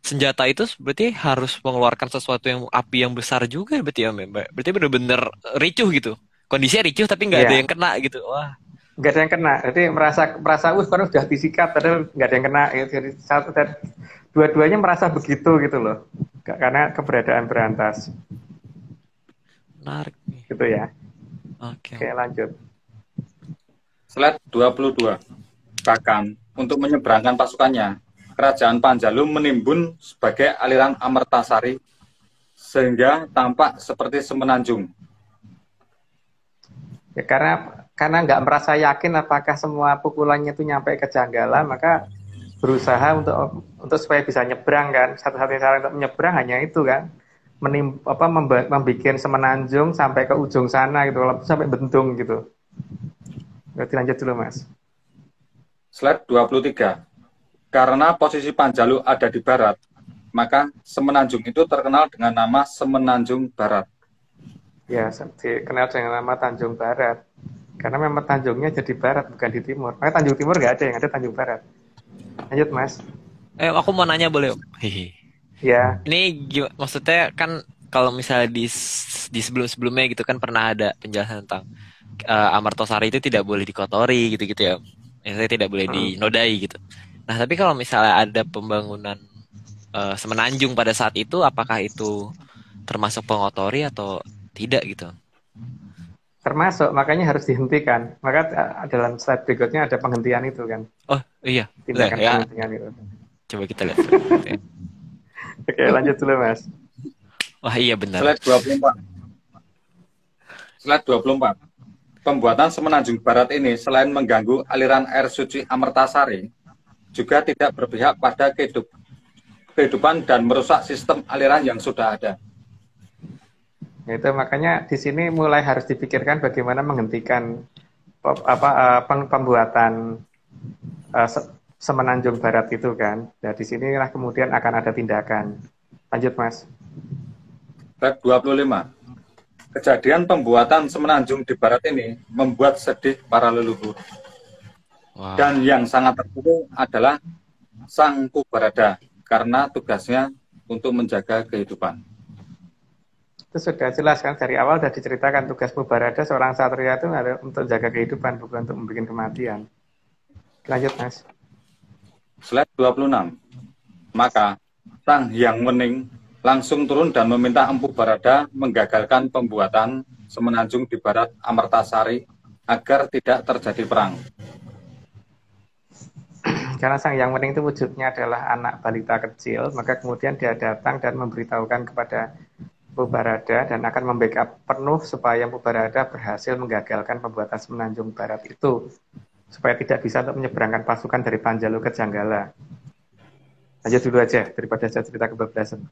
[SPEAKER 1] senjata itu berarti harus mengeluarkan sesuatu yang api yang besar juga berarti ya Mbak. Berarti bener-bener ricuh gitu. Kondisinya ricuh tapi nggak ada yang kena gitu. Wah.
[SPEAKER 2] Nggak ada yang kena. Jadi merasa kan udah disikat, padahal nggak ada yang kena. Jadi satu dan dua-duanya merasa begitu gitu loh. Karena keberadaan Berantas.
[SPEAKER 1] Menarik nih.
[SPEAKER 2] Gitu ya.
[SPEAKER 1] Oke.
[SPEAKER 2] Oke, lanjut.
[SPEAKER 3] Slide 22. Bahkan untuk menyeberangkan pasukannya, kerajaan Panjalu menimbun sebagai aliran Amertasari sehingga tampak seperti semenanjung.
[SPEAKER 2] Ya, karena nggak merasa yakin apakah semua pukulannya itu nyampe ke Janggala, maka berusaha untuk supaya bisa nyebrang kan. Satu-satunya cara untuk menyebrang hanya itu kan. Membuat semenanjung sampai ke ujung sana gitu, sampai Bentung gitu. Berarti lanjut dulu, Mas.
[SPEAKER 3] Slide 23. Karena posisi Panjalu ada di barat, maka semenanjung itu terkenal dengan nama Semenanjung Barat.
[SPEAKER 2] Ya, dikenal dengan nama Tanjung Barat. Karena memang Tanjungnya jadi barat, bukan di timur. Makanya Tanjung Timur nggak ada, yang ada Tanjung Barat. Lanjut, Mas.
[SPEAKER 1] Aku mau nanya boleh Om?
[SPEAKER 2] Ya.
[SPEAKER 1] Ini maksudnya kan kalau misalnya di sebelum-sebelumnya gitu kan pernah ada penjelasan tentang Amartosari itu tidak boleh dikotori gitu-gitu ya. Maksudnya tidak boleh dinodai gitu. Nah, tapi kalau misalnya ada pembangunan semenanjung pada saat itu, apakah itu termasuk pengotori atau tidak gitu?
[SPEAKER 2] Termasuk, makanya harus dihentikan. Maka dalam slide berikutnya ada penghentian itu kan.
[SPEAKER 1] Oh iya,
[SPEAKER 2] Tindakan
[SPEAKER 1] ya.
[SPEAKER 2] penghentian itu.
[SPEAKER 1] Coba kita lihat slide berikutnya.
[SPEAKER 2] Oke, lanjut dulu Mas.
[SPEAKER 1] Wah iya benar.
[SPEAKER 3] Slide 24. Slide 24. Pembuatan Semenanjung Barat ini selain mengganggu aliran air suci Amertasari, juga tidak berpihak pada kehidupan dan merusak sistem aliran yang sudah ada.
[SPEAKER 2] Itu makanya di sini mulai harus dipikirkan bagaimana menghentikan pembuatan Semenanjung Barat itu kan. Nah, di sinilah kemudian akan ada tindakan. Lanjut Mas.
[SPEAKER 3] Slide 25. Kejadian pembuatan Semenanjung di Barat ini membuat sedih para leluhur.
[SPEAKER 1] Wow.
[SPEAKER 3] Dan yang sangat terpuruk adalah Sang Pubarada karena tugasnya untuk menjaga kehidupan.
[SPEAKER 2] Itu sudah jelas kan, dari awal sudah diceritakan tugas Pubarada seorang satria itu ada untuk jaga kehidupan, bukan untuk membuat kematian. Lanjut Mas.
[SPEAKER 3] Slide 26. Maka Sang Hyang Wening langsung turun dan meminta Empu Barada menggagalkan pembuatan Semenanjung di Barat Amertasari agar tidak terjadi perang.
[SPEAKER 2] Karena Sang Hyang Wening itu wujudnya adalah anak balita kecil, maka kemudian dia datang dan memberitahukan kepada Empu Barada dan akan membackup penuh supaya Empu Barada berhasil menggagalkan pembuatan Semenanjung Barat itu, supaya tidak bisa untuk menyeberangkan pasukan dari Panjalu ke Janggala. Lanjut dulu aja daripada saya cerita kebablasan.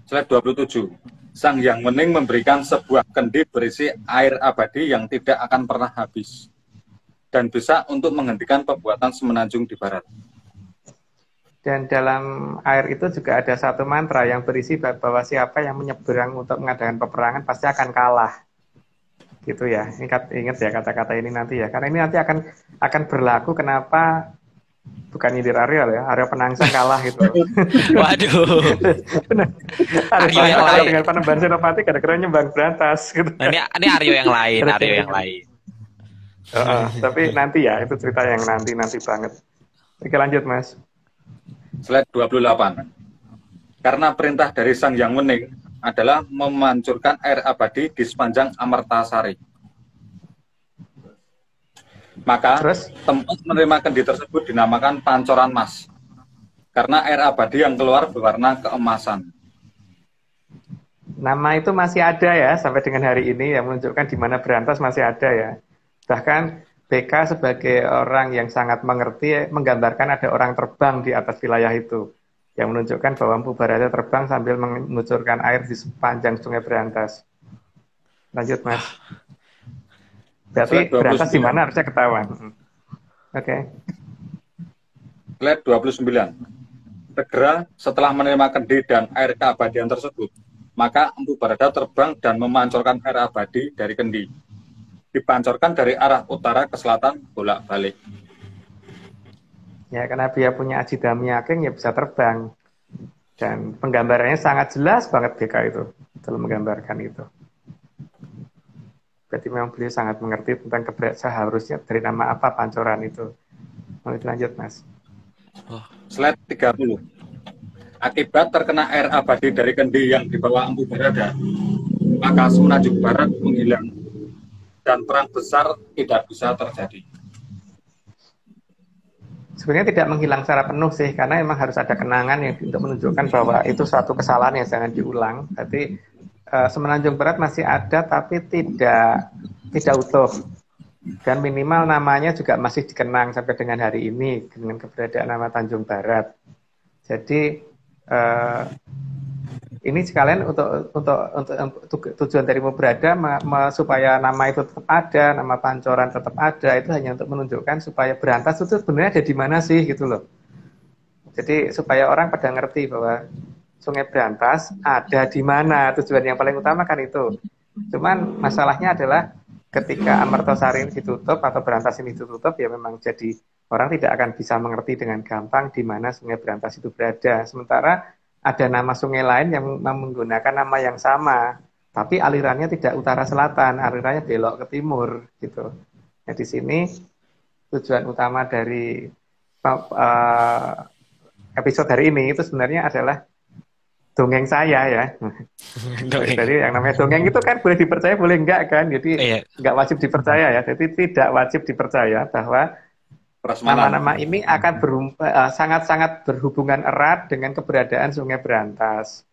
[SPEAKER 3] Slide 27. Sang Hyang Wening memberikan sebuah kendi berisi air abadi yang tidak akan pernah habis dan bisa untuk menghentikan pembuatan Semenanjung di Barat.
[SPEAKER 2] Dan dalam air itu juga ada satu mantra yang berisi bahwa siapa yang menyeberang untuk mengadakan peperangan pasti akan kalah. Gitu ya. Ingat ya kata-kata ini nanti ya. Karena ini nanti akan berlaku kenapa bukan nyindir Aryo ya, Aryo Penangsang kalah gitu.
[SPEAKER 1] Waduh.
[SPEAKER 2] Aryo yang kalah dengan Panembahan Senopati gara-gara nyembang berantas gitu.
[SPEAKER 1] Nah, ini Aryo yang lain, Aryo yang lain.
[SPEAKER 2] Tapi nanti ya, itu cerita yang nanti banget. Oke lanjut Mas.
[SPEAKER 3] Slide 28. Karena perintah dari Sang Hyang Wening adalah memancurkan air abadi di sepanjang Amertasari. Maka tempat menerima kendi tersebut dinamakan Pancoran Mas. Karena air abadi yang keluar berwarna keemasan.
[SPEAKER 2] Nama itu masih ada ya, sampai dengan hari ini yang menunjukkan di mana berantas masih ada ya. Bahkan BK sebagai orang yang sangat mengerti menggambarkan ada orang terbang di atas wilayah itu. Yang menunjukkan bahwa Empu Barada terbang sambil mengucurkan air di sepanjang Sungai Berantas. Lanjut Mas. Berarti berantas di mana harusnya ketahuan. Oke.
[SPEAKER 3] Slide 29. Segera setelah menerima kendi dan air keabadian tersebut, maka Empu Barada terbang dan memancorkan air abadi dari kendi. Dipancorkan dari arah utara ke selatan bolak-balik.
[SPEAKER 2] Ya, karena dia punya Ajidami Aking ya bisa terbang. Dan penggambarannya sangat jelas banget BK itu dalam menggambarkan itu. Berarti memang beliau sangat mengerti tentang seharusnya dari nama apa pancoran itu. Mau lanjut Mas.
[SPEAKER 3] Slide 30. Akibat terkena air abadi dari kendi yang dibawa Empu Barada, maka Semenanjung Barat menghilang dan perang besar tidak bisa terjadi.
[SPEAKER 2] Sebenarnya tidak menghilang secara penuh sih, karena memang harus ada kenangan yang untuk menunjukkan bahwa itu suatu kesalahan yang jangan diulang. Berarti Semenanjung Barat masih ada, tapi tidak utuh. Dan minimal namanya juga masih dikenang sampai dengan hari ini dengan keberadaan nama Tanjung Barat. Jadi ini sekalian untuk tujuan dari Mubrada supaya nama itu tetap ada, nama Pancoran tetap ada, itu hanya untuk menunjukkan supaya berantas itu sebenarnya ada di mana sih gitu loh. Jadi supaya orang pada ngerti bahwa Sungai Berantas ada di mana, tujuan yang paling utama kan itu. Cuman masalahnya adalah ketika Amertasari ini ditutup atau Berantas ini ditutup ya memang jadi orang tidak akan bisa mengerti dengan gampang di mana Sungai Berantas itu berada. Sementara ada nama sungai lain yang menggunakan nama yang sama, tapi alirannya tidak utara-selatan, alirannya belok ke timur, gitu. Nah, di sini tujuan utama dari episode hari ini itu sebenarnya adalah dongeng saya ya.
[SPEAKER 1] Dongeng.
[SPEAKER 2] Jadi yang namanya dongeng itu kan boleh dipercaya, boleh enggak kan. Jadi
[SPEAKER 1] Iya.
[SPEAKER 2] enggak wajib dipercaya ya. Jadi tidak wajib dipercaya bahwa
[SPEAKER 3] Prasmanan.
[SPEAKER 2] nama-nama ini akan sangat-sangat berhubungan erat dengan keberadaan Sungai Berantas.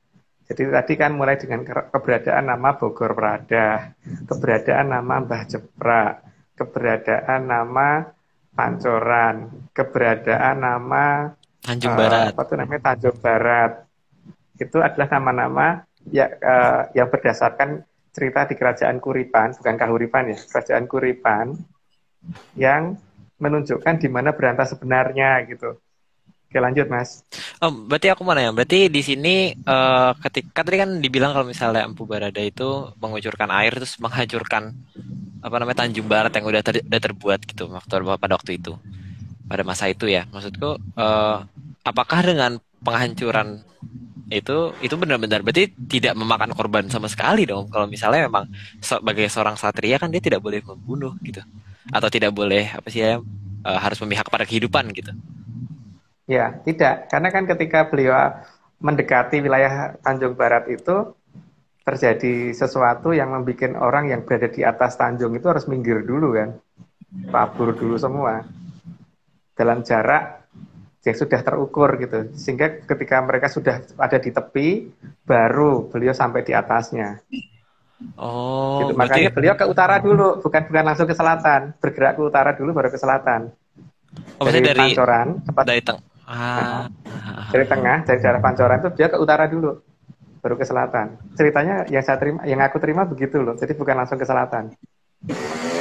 [SPEAKER 2] Jadi tadi kan mulai dengan keberadaan nama Bogor Prada, keberadaan nama Mbah Jepra, keberadaan nama Pancoran, keberadaan nama
[SPEAKER 1] Tanjung Barat.
[SPEAKER 2] apa tuh namanya Tanjung Barat. Itu adalah nama-nama yang berdasarkan cerita di Kerajaan Kuripan, bukan Kahuripan ya, Kerajaan Kuripan yang menunjukkan di mana Berantas sebenarnya gitu. Oke, lanjut Mas.
[SPEAKER 1] Berarti aku mau nanya, berarti di sini ketika tadi kan dibilang kalau misalnya Empu Barada itu mengucurkan air terus menghancurkan apa namanya Tanjung Barat yang udah terbuat gitu pada waktu itu, pada masa itu ya. Maksudku apakah dengan penghancuran itu benar-benar berarti tidak memakan korban sama sekali dong? Kalau misalnya memang sebagai seorang satria kan dia tidak boleh membunuh gitu, atau tidak boleh apa sih ya harus memihak pada kehidupan gitu.
[SPEAKER 2] Ya, tidak. Karena kan ketika beliau mendekati wilayah Tanjung Barat itu terjadi sesuatu yang membuat orang yang berada di atas Tanjung itu harus minggir dulu kan. Kabur dulu semua. Dalam jarak yang sudah terukur gitu. Sehingga ketika mereka sudah ada di tepi, baru beliau sampai di atasnya.
[SPEAKER 1] Oh,
[SPEAKER 2] Gitu.
[SPEAKER 1] berarti
[SPEAKER 2] Makanya beliau ke utara dulu, bukan langsung ke selatan. Bergerak ke utara dulu baru ke selatan.
[SPEAKER 1] maksudnya dari
[SPEAKER 2] Pancoran,
[SPEAKER 1] dari
[SPEAKER 2] dari tengah, dari daerah Pancoran itu dia ke utara dulu, baru ke selatan. Ceritanya yang aku terima begitu loh. Jadi bukan langsung ke selatan.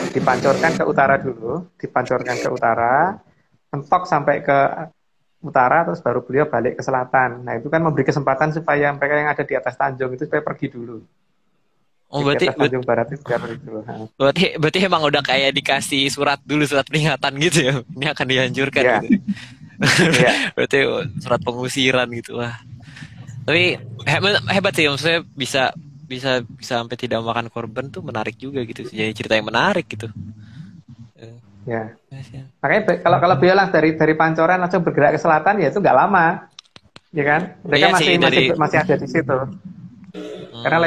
[SPEAKER 2] Dipancorkan ke utara dulu, dipancorkan ke utara, mentok sampai ke utara, terus baru beliau balik ke selatan. Nah itu kan memberi kesempatan supaya mereka yang ada di atas Tanjung itu supaya pergi dulu.
[SPEAKER 1] Oh,
[SPEAKER 2] Di atas Tanjung Barat itu biar pergi dulu.
[SPEAKER 1] berarti emang udah kayak dikasih surat peringatan gitu ya. Ini akan dihancurkan
[SPEAKER 2] Ya.
[SPEAKER 1] gitu.
[SPEAKER 2] Iya.
[SPEAKER 1] Berarti surat pengusiran gitu lah. Tapi hebat sih, maksudnya bisa sampai tidak makan korban tuh menarik juga gitu. Jadi cerita yang menarik gitu.
[SPEAKER 2] Ya.
[SPEAKER 1] Yes, ya.
[SPEAKER 2] Makanya kalau beliau lah dari Pancoran langsung bergerak ke selatan ya itu nggak lama, ya kan? Mereka
[SPEAKER 1] Iya sih,
[SPEAKER 2] masih ada di situ. Karena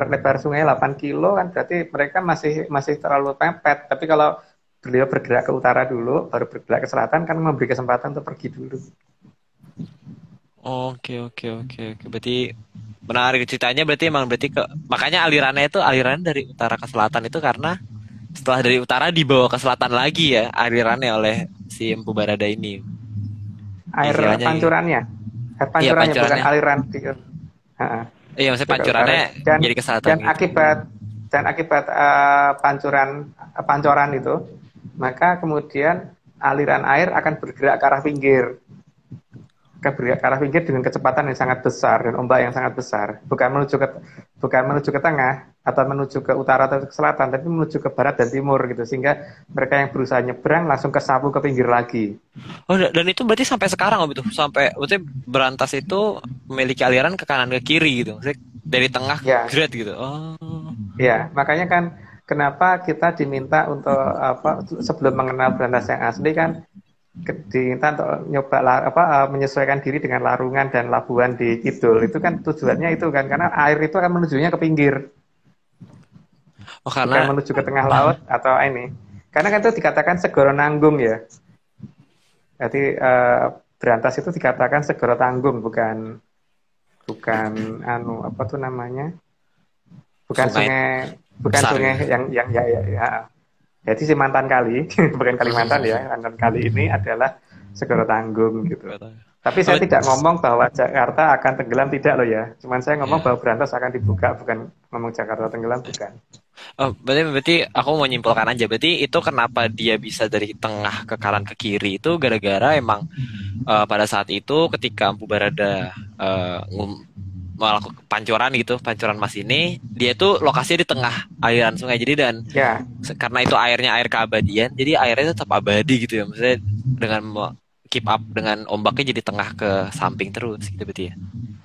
[SPEAKER 2] lebar sungai 8 kilo kan berarti mereka masih terlalu pepet. Tapi kalau beliau bergerak ke utara dulu, baru bergerak ke selatan kan memberi kesempatan untuk pergi dulu.
[SPEAKER 1] Oke. Berarti menarik ceritanya, berarti makanya alirannya dari utara ke selatan itu karena setelah dari utara dibawa ke selatan lagi ya alirannya oleh si Empu Barada ini.
[SPEAKER 2] Air
[SPEAKER 1] Istilahnya
[SPEAKER 2] pancurannya,
[SPEAKER 1] Iya,
[SPEAKER 2] bukan
[SPEAKER 1] pancurannya.
[SPEAKER 2] aliran.
[SPEAKER 1] Iya, maksudnya pancurannya jadi ke selatan
[SPEAKER 2] dan
[SPEAKER 1] gitu.
[SPEAKER 2] akibat pancoran itu, maka kemudian aliran air akan bergerak ke arah pinggir. Bergerak ke arah pinggir dengan kecepatan yang sangat besar dan ombak yang sangat besar, bukan menuju ke tengah atau menuju ke utara atau ke selatan, tapi menuju ke barat dan timur gitu, sehingga mereka yang berusaha nyebrang langsung kesapu ke pinggir lagi.
[SPEAKER 1] Oh, dan itu berarti sampai sekarang gitu. Berarti Berantas itu memiliki aliran ke kanan ke kiri gitu. Maksudnya dari tengah
[SPEAKER 2] Ya.
[SPEAKER 1] great gitu. Oh.
[SPEAKER 2] Ya, makanya kan kenapa kita diminta untuk sebelum mengenal Berantas yang asli kan diminta untuk nyoba menyesuaikan diri dengan Larungan dan Labuan di Kidul. Itu kan tujuannya itu kan, karena air itu akan menujunya ke pinggir.
[SPEAKER 1] Oh,
[SPEAKER 2] Bukan
[SPEAKER 1] karena
[SPEAKER 2] menuju ke tengah laut atau ini. Karena kan itu dikatakan Segoro Nanggung ya. Jadi Berantas itu dikatakan Segoro Tanggung, bukan apa tuh namanya? Bukan sungai
[SPEAKER 1] besar
[SPEAKER 2] sungai
[SPEAKER 1] gitu.
[SPEAKER 2] yang ya. Jadi si mantan kali, bukan Kalimantan ya, mantan kali ini adalah Segoro Tanggung gitu. Tapi saya tidak ngomong bahwa Jakarta akan tenggelam, tidak loh ya. Cuman saya ngomong bahwa Berantas akan dibuka, bukan ngomong Jakarta tenggelam, bukan.
[SPEAKER 1] Oh, berarti aku mau nyimpulkan aja. Berarti itu kenapa dia bisa dari tengah ke kanan ke kiri itu gara-gara emang pada saat itu ketika Empu Barada melakukan pancoran Mas ini, dia tuh lokasinya di tengah aliran sungai. Jadi dan karena itu airnya air keabadian, jadi airnya tetap abadi gitu ya. Maksudnya dengan keep up dengan ombaknya jadi tengah ke samping terus gitu berarti ya.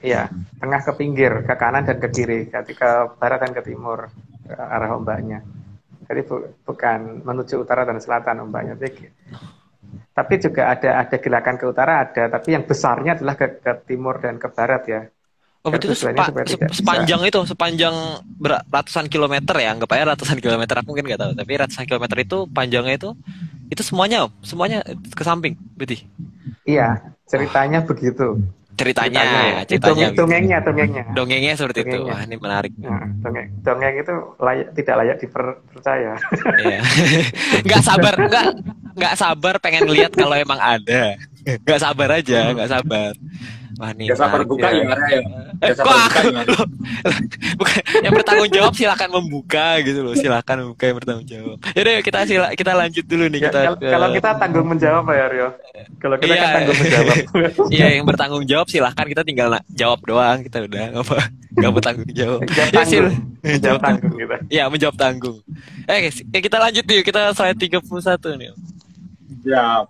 [SPEAKER 2] Iya, tengah ke pinggir, ke kanan dan ke kiri, jadi ke barat dan ke timur arah ombaknya. Jadi bukan menuju utara dan selatan ombaknya. Tapi juga ada gerakan ke utara ada, tapi yang besarnya adalah ke timur dan ke barat ya.
[SPEAKER 1] Oh,
[SPEAKER 2] Karena
[SPEAKER 1] berarti itu
[SPEAKER 2] tujuannya supaya tidak bisa.
[SPEAKER 1] sepanjang itu, sepanjang ratusan kilometer ya, anggap aja ratusan kilometer, aku mungkin nggak tahu, tapi ratusan kilometer itu panjangnya itu semuanya Om, semuanya ke samping, berarti.
[SPEAKER 2] Iya,
[SPEAKER 1] Wah,
[SPEAKER 2] ceritanya begitu.
[SPEAKER 1] ceritanya,
[SPEAKER 2] Ceritanya ya. Ini
[SPEAKER 1] ceritanya begitu.
[SPEAKER 2] dongengnya.
[SPEAKER 1] Dongengnya seperti itu.
[SPEAKER 2] Dongengnya.
[SPEAKER 1] Wah, ini menarik.
[SPEAKER 2] Nah, dongeng itu tidak layak dipercaya.
[SPEAKER 1] Iya. Nggak sabar, nggak sabar pengen lihat kalau emang ada. Nggak sabar aja, nggak sabar. Wah, ini
[SPEAKER 3] Jasa
[SPEAKER 1] menarik.
[SPEAKER 3] terbuka
[SPEAKER 2] Ya.
[SPEAKER 3] gimana ya? Jasa
[SPEAKER 1] Kok
[SPEAKER 3] terbuka
[SPEAKER 1] aku
[SPEAKER 3] gimana?
[SPEAKER 1] loh, bukan yang bertanggung jawab, silakan membuka gitu loh, silakan membuka yang bertanggung jawab. Yaudah yuk, kita lanjut dulu nih,
[SPEAKER 2] Ya,
[SPEAKER 1] kita
[SPEAKER 2] kalau kita tanggung menjawab ya Rio. Kalau kita
[SPEAKER 1] iya.
[SPEAKER 2] kan tanggung menjawab.
[SPEAKER 1] Iya, yang bertanggung jawab silahkan, kita tinggal jawab doang, kita udah nggak bertanggung jawab.
[SPEAKER 2] Jawab
[SPEAKER 1] Ya,
[SPEAKER 2] tanggung. Menjawab tanggung kita.
[SPEAKER 1] Iya, menjawab tanggung. Guys, kita lanjut yuk, kita slide 31 nih.
[SPEAKER 3] Ya,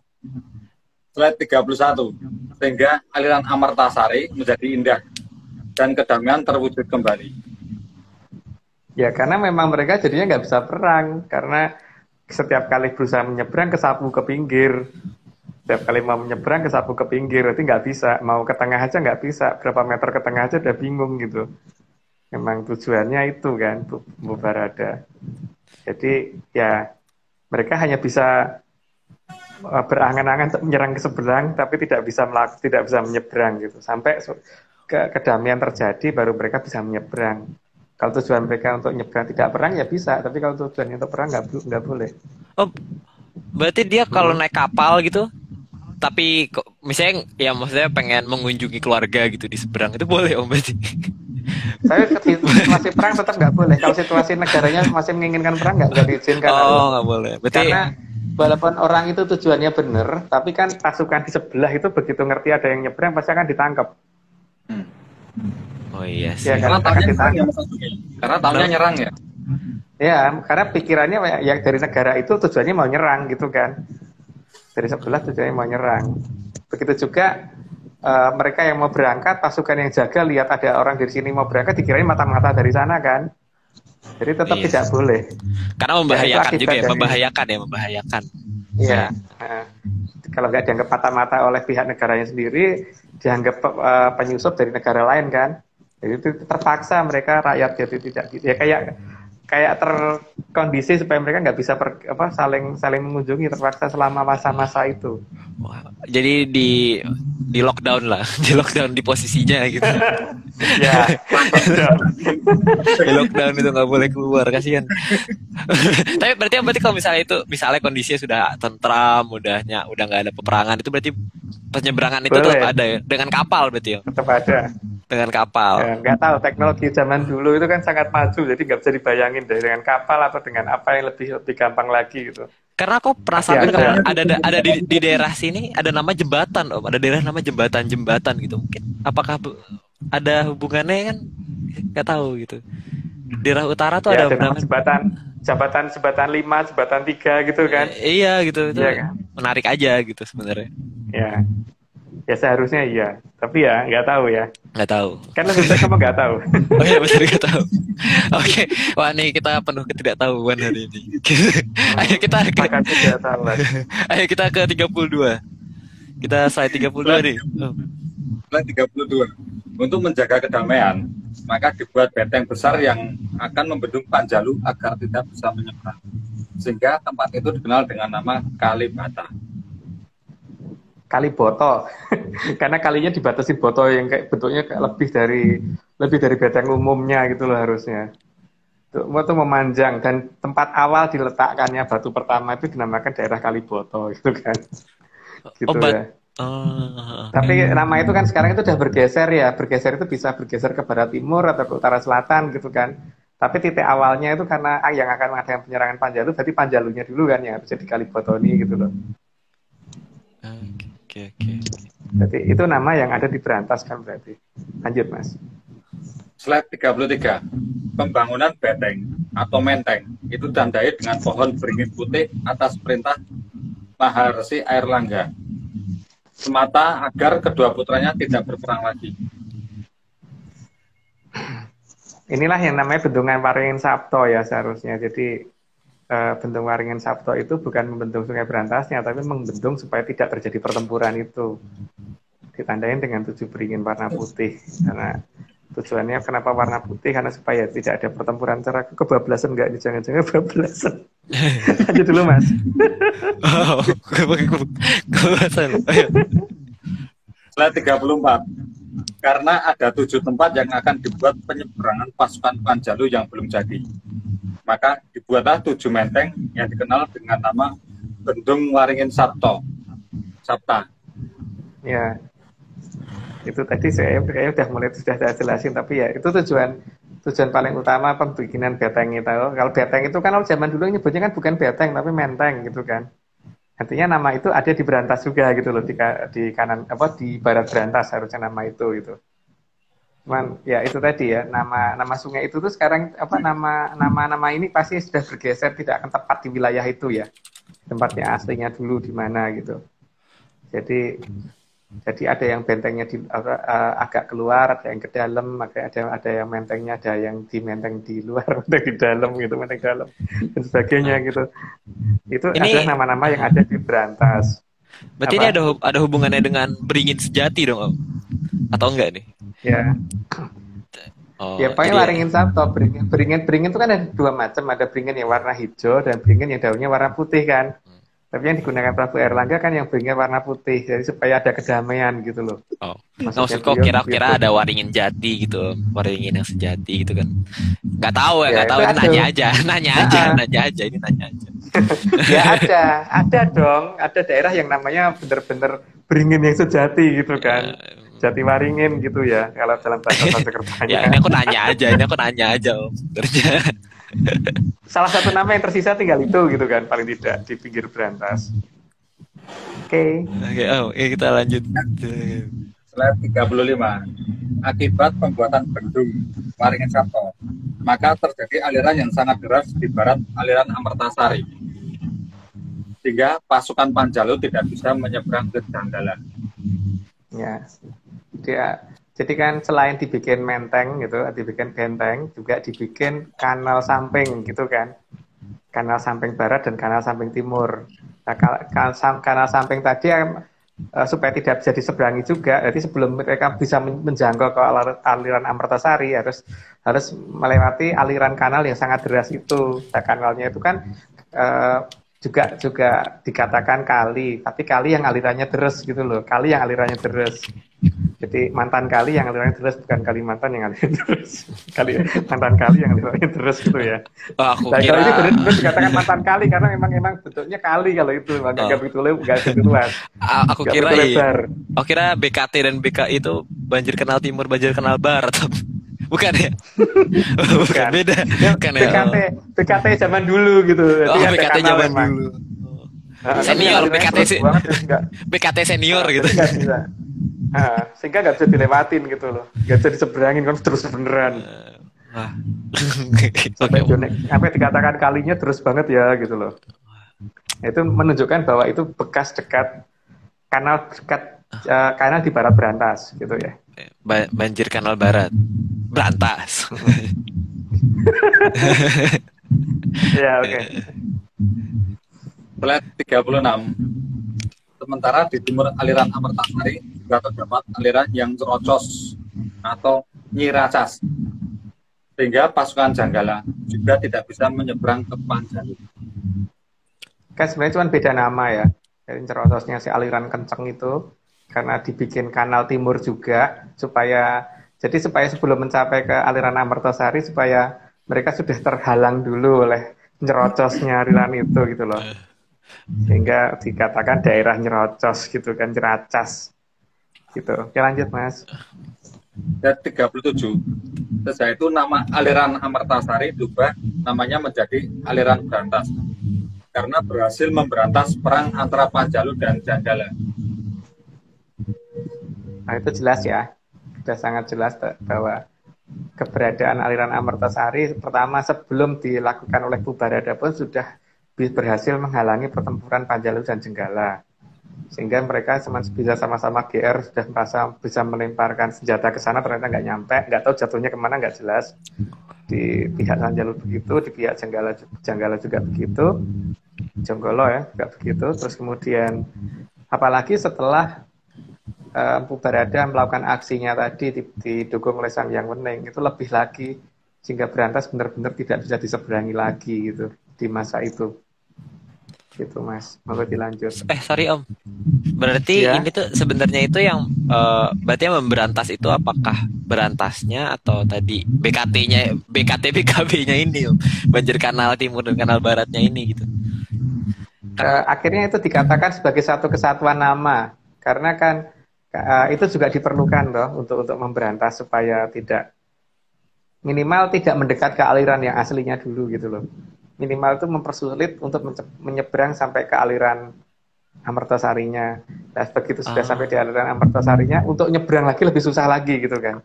[SPEAKER 3] slide 31. Sehingga aliran Amartasari menjadi indah dan kedamaian terwujud kembali.
[SPEAKER 2] Ya karena memang mereka jadinya nggak bisa perang karena setiap kali berusaha menyeberang kesapu ke pinggir. Setiap kali mau menyeberang kesapu ke pinggir, berarti nggak bisa. Mau ke tengah aja nggak bisa. Berapa meter ke tengah aja udah bingung gitu. Memang tujuannya itu kan, Bu Barada. Jadi ya mereka hanya bisa berangan-angan untuk menyerang ke seberang, tapi tidak bisa menyeberang gitu. Sampai kedamaian terjadi, baru mereka bisa menyeberang. Kalau tujuan mereka untuk nyebrang tidak perang ya bisa, tapi kalau tujuannya untuk perang nggak boleh.
[SPEAKER 1] Oh, berarti dia kalau naik kapal gitu, tapi misalnya ya maksudnya pengen mengunjungi keluarga gitu di seberang, itu boleh Om berarti?
[SPEAKER 2] Tapi situasi perang tetap nggak boleh. Kalau situasi negaranya masih menginginkan perang nggak diizinkan.
[SPEAKER 1] Oh, nggak boleh. Berarti
[SPEAKER 2] karena walaupun orang itu tujuannya benar, tapi kan pasukan di sebelah itu begitu ngerti ada yang nyebrang pasti akan ditangkap.
[SPEAKER 1] oh iya sih.
[SPEAKER 2] Ya,
[SPEAKER 3] Karena
[SPEAKER 2] akan
[SPEAKER 3] tahunnya nyerang ya,
[SPEAKER 2] ditangkap.
[SPEAKER 3] Mas Agus. Karena tahunnya nyerang ya.
[SPEAKER 2] Ya, karena pikirannya yang dari negara itu tujuannya mau nyerang gitu kan. Dari sebelah tujuannya mau nyerang. Begitu juga mereka yang mau berangkat, pasukan yang jaga lihat ada orang dari sini mau berangkat, dikirain mata-mata dari sana kan. Jadi tetap
[SPEAKER 1] Iya.
[SPEAKER 2] tidak boleh.
[SPEAKER 1] Karena membahayakan
[SPEAKER 2] Ya,
[SPEAKER 1] juga ya,
[SPEAKER 2] dari-
[SPEAKER 1] membahayakan.
[SPEAKER 2] Iya. Nah, kalau nggak dianggap mata-mata oleh pihak negaranya sendiri, dianggap penyusup dari negara lain kan. Jadi itu terpaksa mereka rakyat jadi tidak ya kayak terkondisi supaya mereka nggak bisa saling mengunjungi, terpaksa selama masa-masa itu.
[SPEAKER 1] Wah, jadi di lockdown lah, di lockdown di posisinya gitu.
[SPEAKER 2] Ya.
[SPEAKER 1] Di lockdown itu nggak boleh keluar, kasihan. Tapi berarti kalau misalnya kondisinya sudah tentram, udah nggak ada peperangan, itu berarti penyeberangan itu
[SPEAKER 2] Boleh.
[SPEAKER 1] tetap ada ya, dengan kapal berarti ya,
[SPEAKER 2] Tetap ada.
[SPEAKER 1] dengan kapal.
[SPEAKER 2] Ya, nggak tahu teknologi zaman dulu itu kan sangat maju, jadi nggak bisa dibayangin deh dengan kapal atau dengan apa yang lebih gampang lagi gitu.
[SPEAKER 1] Karena aku penasaran
[SPEAKER 2] Pasti
[SPEAKER 1] kalau
[SPEAKER 2] ada.
[SPEAKER 1] ada di daerah sini ada nama jembatan Om, ada daerah nama jembatan gitu mungkin. Apakah ada hubungannya kan? Nggak tahu gitu. Daerah utara tuh
[SPEAKER 2] Ya,
[SPEAKER 1] ada
[SPEAKER 2] ada nama
[SPEAKER 1] nama.
[SPEAKER 2] jembatan 5, jembatan 3 gitu kan.
[SPEAKER 1] Iya gitu, itu
[SPEAKER 2] Iya kan?
[SPEAKER 1] menarik aja gitu sebenarnya.
[SPEAKER 2] Ya. Ya seharusnya iya, tapi ya nggak tahu ya.
[SPEAKER 1] Nggak tahu.
[SPEAKER 2] Kan lebih baik kamu nggak tahu.
[SPEAKER 1] Oh iya benar nggak tahu. Oke, wah nih kita penuh ketidaktahuan hari ini. Ayo kita
[SPEAKER 2] Maka tidak tahu lagi.
[SPEAKER 1] ayo kita ke 32. Kita slide 32 nih. Oh.
[SPEAKER 3] Slide 32. Untuk menjaga kedamaian, maka dibuat benteng besar yang akan membendung Panjalu agar tidak bisa menyeberang. Sehingga tempat itu dikenal dengan nama Kalibata.
[SPEAKER 2] Kali boto, karena kalinya dibatasi boto yang kayak bentuknya kayak lebih dari benteng umumnya gitu loh harusnya. Itu memanjang dan tempat awal diletakkannya batu pertama itu dinamakan daerah Kaliboto gitu kan. Gitu ya. Tapi nama itu kan sekarang itu udah bergeser ya. Bergeser itu bisa bergeser ke barat timur atau ke utara selatan gitu kan. Tapi titik awalnya itu karena yang akan mengadakan penyerangan Panjalu, berarti Panjalunya dulu kan yang harus jadi Kalibotoni gitu loh.
[SPEAKER 1] Oke.
[SPEAKER 2] Jadi itu nama yang ada di Berantas kan berarti. Lanjut Mas.
[SPEAKER 3] Slide 33. Pembangunan benteng atau menteng itu ditandai dengan pohon beringin putih atas perintah Maharsi Airlangga. Semata agar kedua putranya tidak berperang lagi.
[SPEAKER 2] Inilah yang namanya Bendungan Waringin Sapto ya seharusnya. Jadi Bendung Waringin Sapto itu bukan membendung Sungai Berantasnya, tapi membendung supaya tidak terjadi pertempuran itu. Ditandain dengan 7 beringin warna putih. Karena Tujuannya kenapa warna putih? Karena supaya tidak ada pertempuran antara kebablasan enggak nih, jangan-jangan kebablasan. Lanjut dulu Mas.
[SPEAKER 1] Oh, kebahasan. Ayo.
[SPEAKER 3] Slide 34. Karena ada 7 tempat yang akan dibuat penyeberangan pasukan Panjalu yang belum jadi. Maka dibuatlah 7 menteng yang dikenal dengan nama Bendung Waringin Sapta.
[SPEAKER 2] Ya, itu tadi saya kayaknya sudah saya jelasin, tapi ya itu tujuan paling utama pembikinan beteng itu. Kalau beteng itu kan kalau zaman dulu nyebutnya kan bukan beteng tapi menteng gitu kan. Artinya nama itu ada di Berantas juga gitu loh, di kanan apa di barat Berantas harusnya nama itu gitu. Cuman ya itu tadi ya, nama sungai itu tuh sekarang apa nama ini pasti sudah bergeser, tidak akan tepat di wilayah itu ya. Tempatnya aslinya dulu di mana gitu. Jadi ada yang bentengnya agak keluar, ada yang ke dalam, ada yang mentengnya, ada yang di menteng di luar, menteng di dalam gitu, menteng dalam dan sebagainya gitu. Itu
[SPEAKER 1] Ini
[SPEAKER 2] adalah nama-nama yang ada di Berantas.
[SPEAKER 1] berarti ini ada hubungannya dengan Beringin Sejati dong, Om? Atau enggak nih?
[SPEAKER 2] Ya.
[SPEAKER 1] Oh,
[SPEAKER 2] Ya, paling Waringin Sabto, beringin itu kan ada 2 macam, ada beringin yang warna hijau dan beringin yang daunnya warna putih kan. Tapi yang digunakan Prabu Erlangga kan yang beringin warna putih, jadi supaya ada kedamaian gitu loh.
[SPEAKER 1] Oh,
[SPEAKER 2] Maksudnya
[SPEAKER 1] maksudku
[SPEAKER 2] beliau
[SPEAKER 1] kira-kira
[SPEAKER 2] begitu.
[SPEAKER 1] ada Waringin Jati gitu, Waringin yang sejati gitu kan? Nggak tahu ya,
[SPEAKER 2] Ya,
[SPEAKER 1] nggak tahu.
[SPEAKER 2] itu
[SPEAKER 1] Ini
[SPEAKER 2] ada.
[SPEAKER 1] nanya aja, nanya aja,
[SPEAKER 2] Ah,
[SPEAKER 1] nanya aja. Ini nanya aja.
[SPEAKER 2] ya ada dong, ada daerah yang namanya bener-bener beringin yang sejati gitu kan. Jati Waringin gitu ya, kalau dalam bahasa
[SPEAKER 1] Ya,
[SPEAKER 2] Sanskertanya.
[SPEAKER 1] ini aku nanya aja, Om. Sebenarnya.
[SPEAKER 2] Salah satu nama yang tersisa tinggal itu gitu kan, paling tidak di pinggir Berantas. Oke.
[SPEAKER 1] Oke, kita lanjut.
[SPEAKER 3] Slide 35. Akibat pembuatan bendung Waringin Sapta, maka terjadi aliran yang sangat deras di barat aliran Amertasari, sehingga pasukan Panjalu tidak bisa menyeberang ke Janggala.
[SPEAKER 2] Ya. Jadi kan selain dibikin menteng gitu, dibikin benteng, juga dibikin kanal samping gitu kan. Kanal samping barat dan kanal samping timur. Nah, kanal samping tadi supaya tidak bisa diseberangi juga, jadi sebelum mereka bisa menjangkau ke aliran Amertasari harus melewati aliran kanal yang sangat deras itu. Nah, kanalnya itu kan juga dikatakan kali, tapi kali yang alirannya deras gitu loh, kali yang alirannya deras. Jadi mantan kali yang alirannya deras, bukan Kalimantan yang alirannya deras. Mantan kali yang alirannya deras gitu ya.
[SPEAKER 1] Oh, aku
[SPEAKER 2] Nah,
[SPEAKER 1] kira
[SPEAKER 2] kalau ini benar dikatakan mantan kali karena memang bentuknya kali kalau itu, nggak begitu luas,
[SPEAKER 1] aku
[SPEAKER 2] nggak
[SPEAKER 1] kira
[SPEAKER 2] begitu lebar.
[SPEAKER 1] aku kira BKT dan BKI itu banjir kanal timur, banjir kanal barat. Bukan ya? Bukan, beda. Bukan ya?
[SPEAKER 2] BKT zaman dulu gitu. Jadi ada
[SPEAKER 1] BKT
[SPEAKER 2] kanal
[SPEAKER 1] zaman
[SPEAKER 2] memang.
[SPEAKER 1] dulu.
[SPEAKER 2] Tapi
[SPEAKER 1] Senior,
[SPEAKER 2] alirannya
[SPEAKER 1] BKT
[SPEAKER 2] terus banget, jadi nggak-
[SPEAKER 1] BKT senior gitu.
[SPEAKER 2] jadi nggak bisa. Sehingga nggak bisa dilewatin gitu loh, nggak bisa diseberangin kan terus beneran.
[SPEAKER 1] Wah.
[SPEAKER 2] Sampai dikatakan kalinya terus banget ya gitu loh. Itu menunjukkan bahwa itu bekas dekat kanal di barat Berantas gitu ya.
[SPEAKER 1] Banjir kanal barat. Berantas.
[SPEAKER 2] Ya, oke.
[SPEAKER 3] Slide 36. Sementara di timur aliran Amertasari juga terdapat aliran yang cerocos atau nyiracas, sehingga pasukan Janggala juga tidak bisa menyeberang ke Panjalu.
[SPEAKER 2] Kan sebenarnya cuma beda nama ya. Jadi cerotosnya si aliran kenceng itu karena dibikin kanal timur juga supaya sebelum mencapai ke aliran Amertasari supaya mereka sudah terhalang dulu oleh nyerocosnya aliran itu gitu loh. Sehingga dikatakan daerah nyerocos gitu kan, nyeracas gitu. Oke, lanjut Mas.
[SPEAKER 3] Dan 37. Setelah itu nama aliran Amertasari berubah namanya menjadi aliran Berantas karena berhasil memberantas perang antara Panjalu dan Janggala.
[SPEAKER 2] Nah, itu jelas ya. Sudah sangat jelas bahwa keberadaan aliran Amertasari pertama sebelum dilakukan oleh Pubarada pun sudah berhasil menghalangi pertempuran Panjalu dan Jenggala. Sehingga mereka bisa sama-sama GR, sudah merasa bisa melemparkan senjata ke sana, ternyata nggak nyampe, nggak tahu jatuhnya kemana, nggak jelas. Di pihak Panjalu begitu, di pihak Jenggala juga begitu, Jonggolo ya, juga begitu. Terus kemudian, apalagi setelah Empu Barada melakukan aksinya tadi didukung oleh Sang Hyang Wening itu lebih lagi sehingga Berantas benar-benar tidak bisa diseberangi lagi gitu di masa itu. Gitu Mas, mau dilanjut.
[SPEAKER 1] Sorry Om. Berarti
[SPEAKER 2] Ya.
[SPEAKER 1] ini tuh sebenarnya itu yang berarti yang memberantas itu apakah berantasnya atau tadi BKT-nya, BKB-nya ini Om. Banjir Kanal Timur dan Kanal Baratnya ini gitu.
[SPEAKER 2] Akhirnya itu dikatakan sebagai satu kesatuan nama karena kan itu juga diperlukan loh untuk memberantas supaya minimal tidak mendekat ke aliran yang aslinya dulu gitu loh. Minimal itu mempersulit untuk menyeberang sampai ke aliran Amertasarinya. Nah, begitu sudah sampai di aliran Amertasarinya, untuk nyebrang lagi lebih susah lagi gitu kan.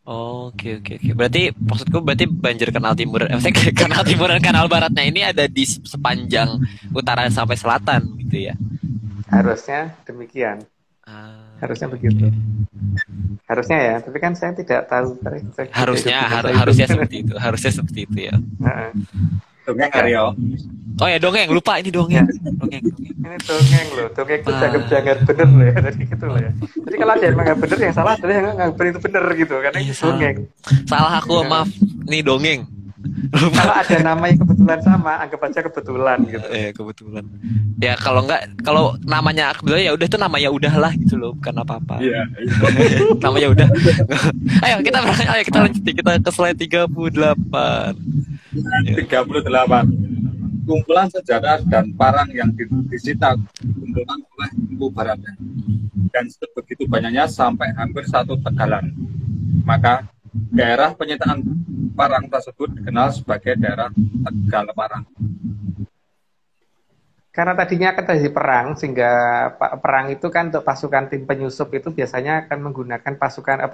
[SPEAKER 1] Oke. Berarti maksudku banjir Kanal Timur, maksudnya Kanal Timur dan Kanal Baratnya ini ada di sepanjang utara sampai selatan gitu ya.
[SPEAKER 2] Harusnya demikian. Harusnya begitu. Harusnya ya, tapi kan saya tidak tahu.
[SPEAKER 1] Harusnya seperti itu ya.
[SPEAKER 3] Dongeng Aryo.
[SPEAKER 1] Oh ya dongeng, lupa ini dongeng. Dongeng.
[SPEAKER 2] Ini dongeng loh, dongeng itu jangan bener loh ya, jadi gitu loh ya. Jadi kalau ada yang nggak bener, yang salah adalah yang nggak itu bener gitu, karena itu dongeng.
[SPEAKER 1] Salah aku, maaf. Nih dongeng.
[SPEAKER 2] Kalau ada nama yang kebetulan sama, anggap aja kebetulan gitu.
[SPEAKER 1] Kebetulan. Ya kalau namanya kebetulan ya udah tuh namanya udahlah gitu loh, bukan apa-apa.
[SPEAKER 3] Iya.
[SPEAKER 1] Namanya udah. Ayo kita lanjut, kita ke slide 38.
[SPEAKER 3] 38. Kumpulan senjata dan parang yang disita kumpulan oleh Empu Barada dan sebegitu banyaknya sampai hampir 1 tegalan. Maka daerah penyitaan parang tersebut dikenal sebagai daerah Tegal Parang.
[SPEAKER 2] Karena tadinya akan terjadi perang, sehingga perang itu kan untuk pasukan tim penyusup itu biasanya akan menggunakan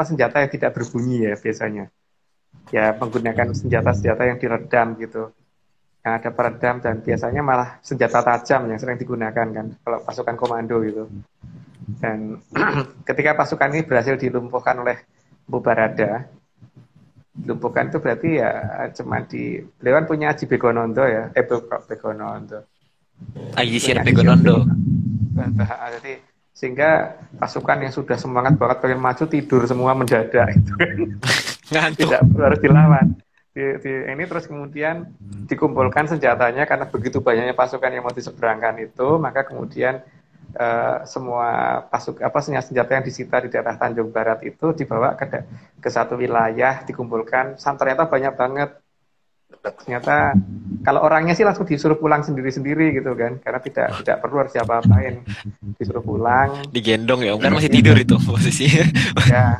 [SPEAKER 2] senjata yang tidak berbunyi ya biasanya. Ya menggunakan senjata-senjata yang diredam gitu. Yang ada peredam dan biasanya malah senjata tajam yang sering digunakan kan kalau pasukan komando gitu. Dan ketika pasukan ini berhasil dilumpuhkan oleh Empu Barada, dilumpuhkan itu berarti ya cuma beliau kan punya Aji Begonondo ya, Begonondo.
[SPEAKER 1] Aji Sir Begonondo.
[SPEAKER 2] Jadi sehingga pasukan yang sudah semangat banget pengen maju tidur semua mendadak itu kan.
[SPEAKER 1] Ngantuk.
[SPEAKER 2] Tidak harus dilawan. Ini terus kemudian dikumpulkan senjatanya karena begitu banyaknya pasukan yang mau diseberangkan itu, maka kemudian semua senjata yang disita di daerah Tanjung Barat itu dibawa ke satu wilayah, dikumpulkan. Ternyata banyak banget. Ternyata kalau orangnya sih langsung disuruh pulang sendiri-sendiri gitu kan, karena tidak perlu harus siapa-apain, disuruh pulang.
[SPEAKER 1] Digendong ya, kan masih tidur itu posisinya.
[SPEAKER 2] Ya.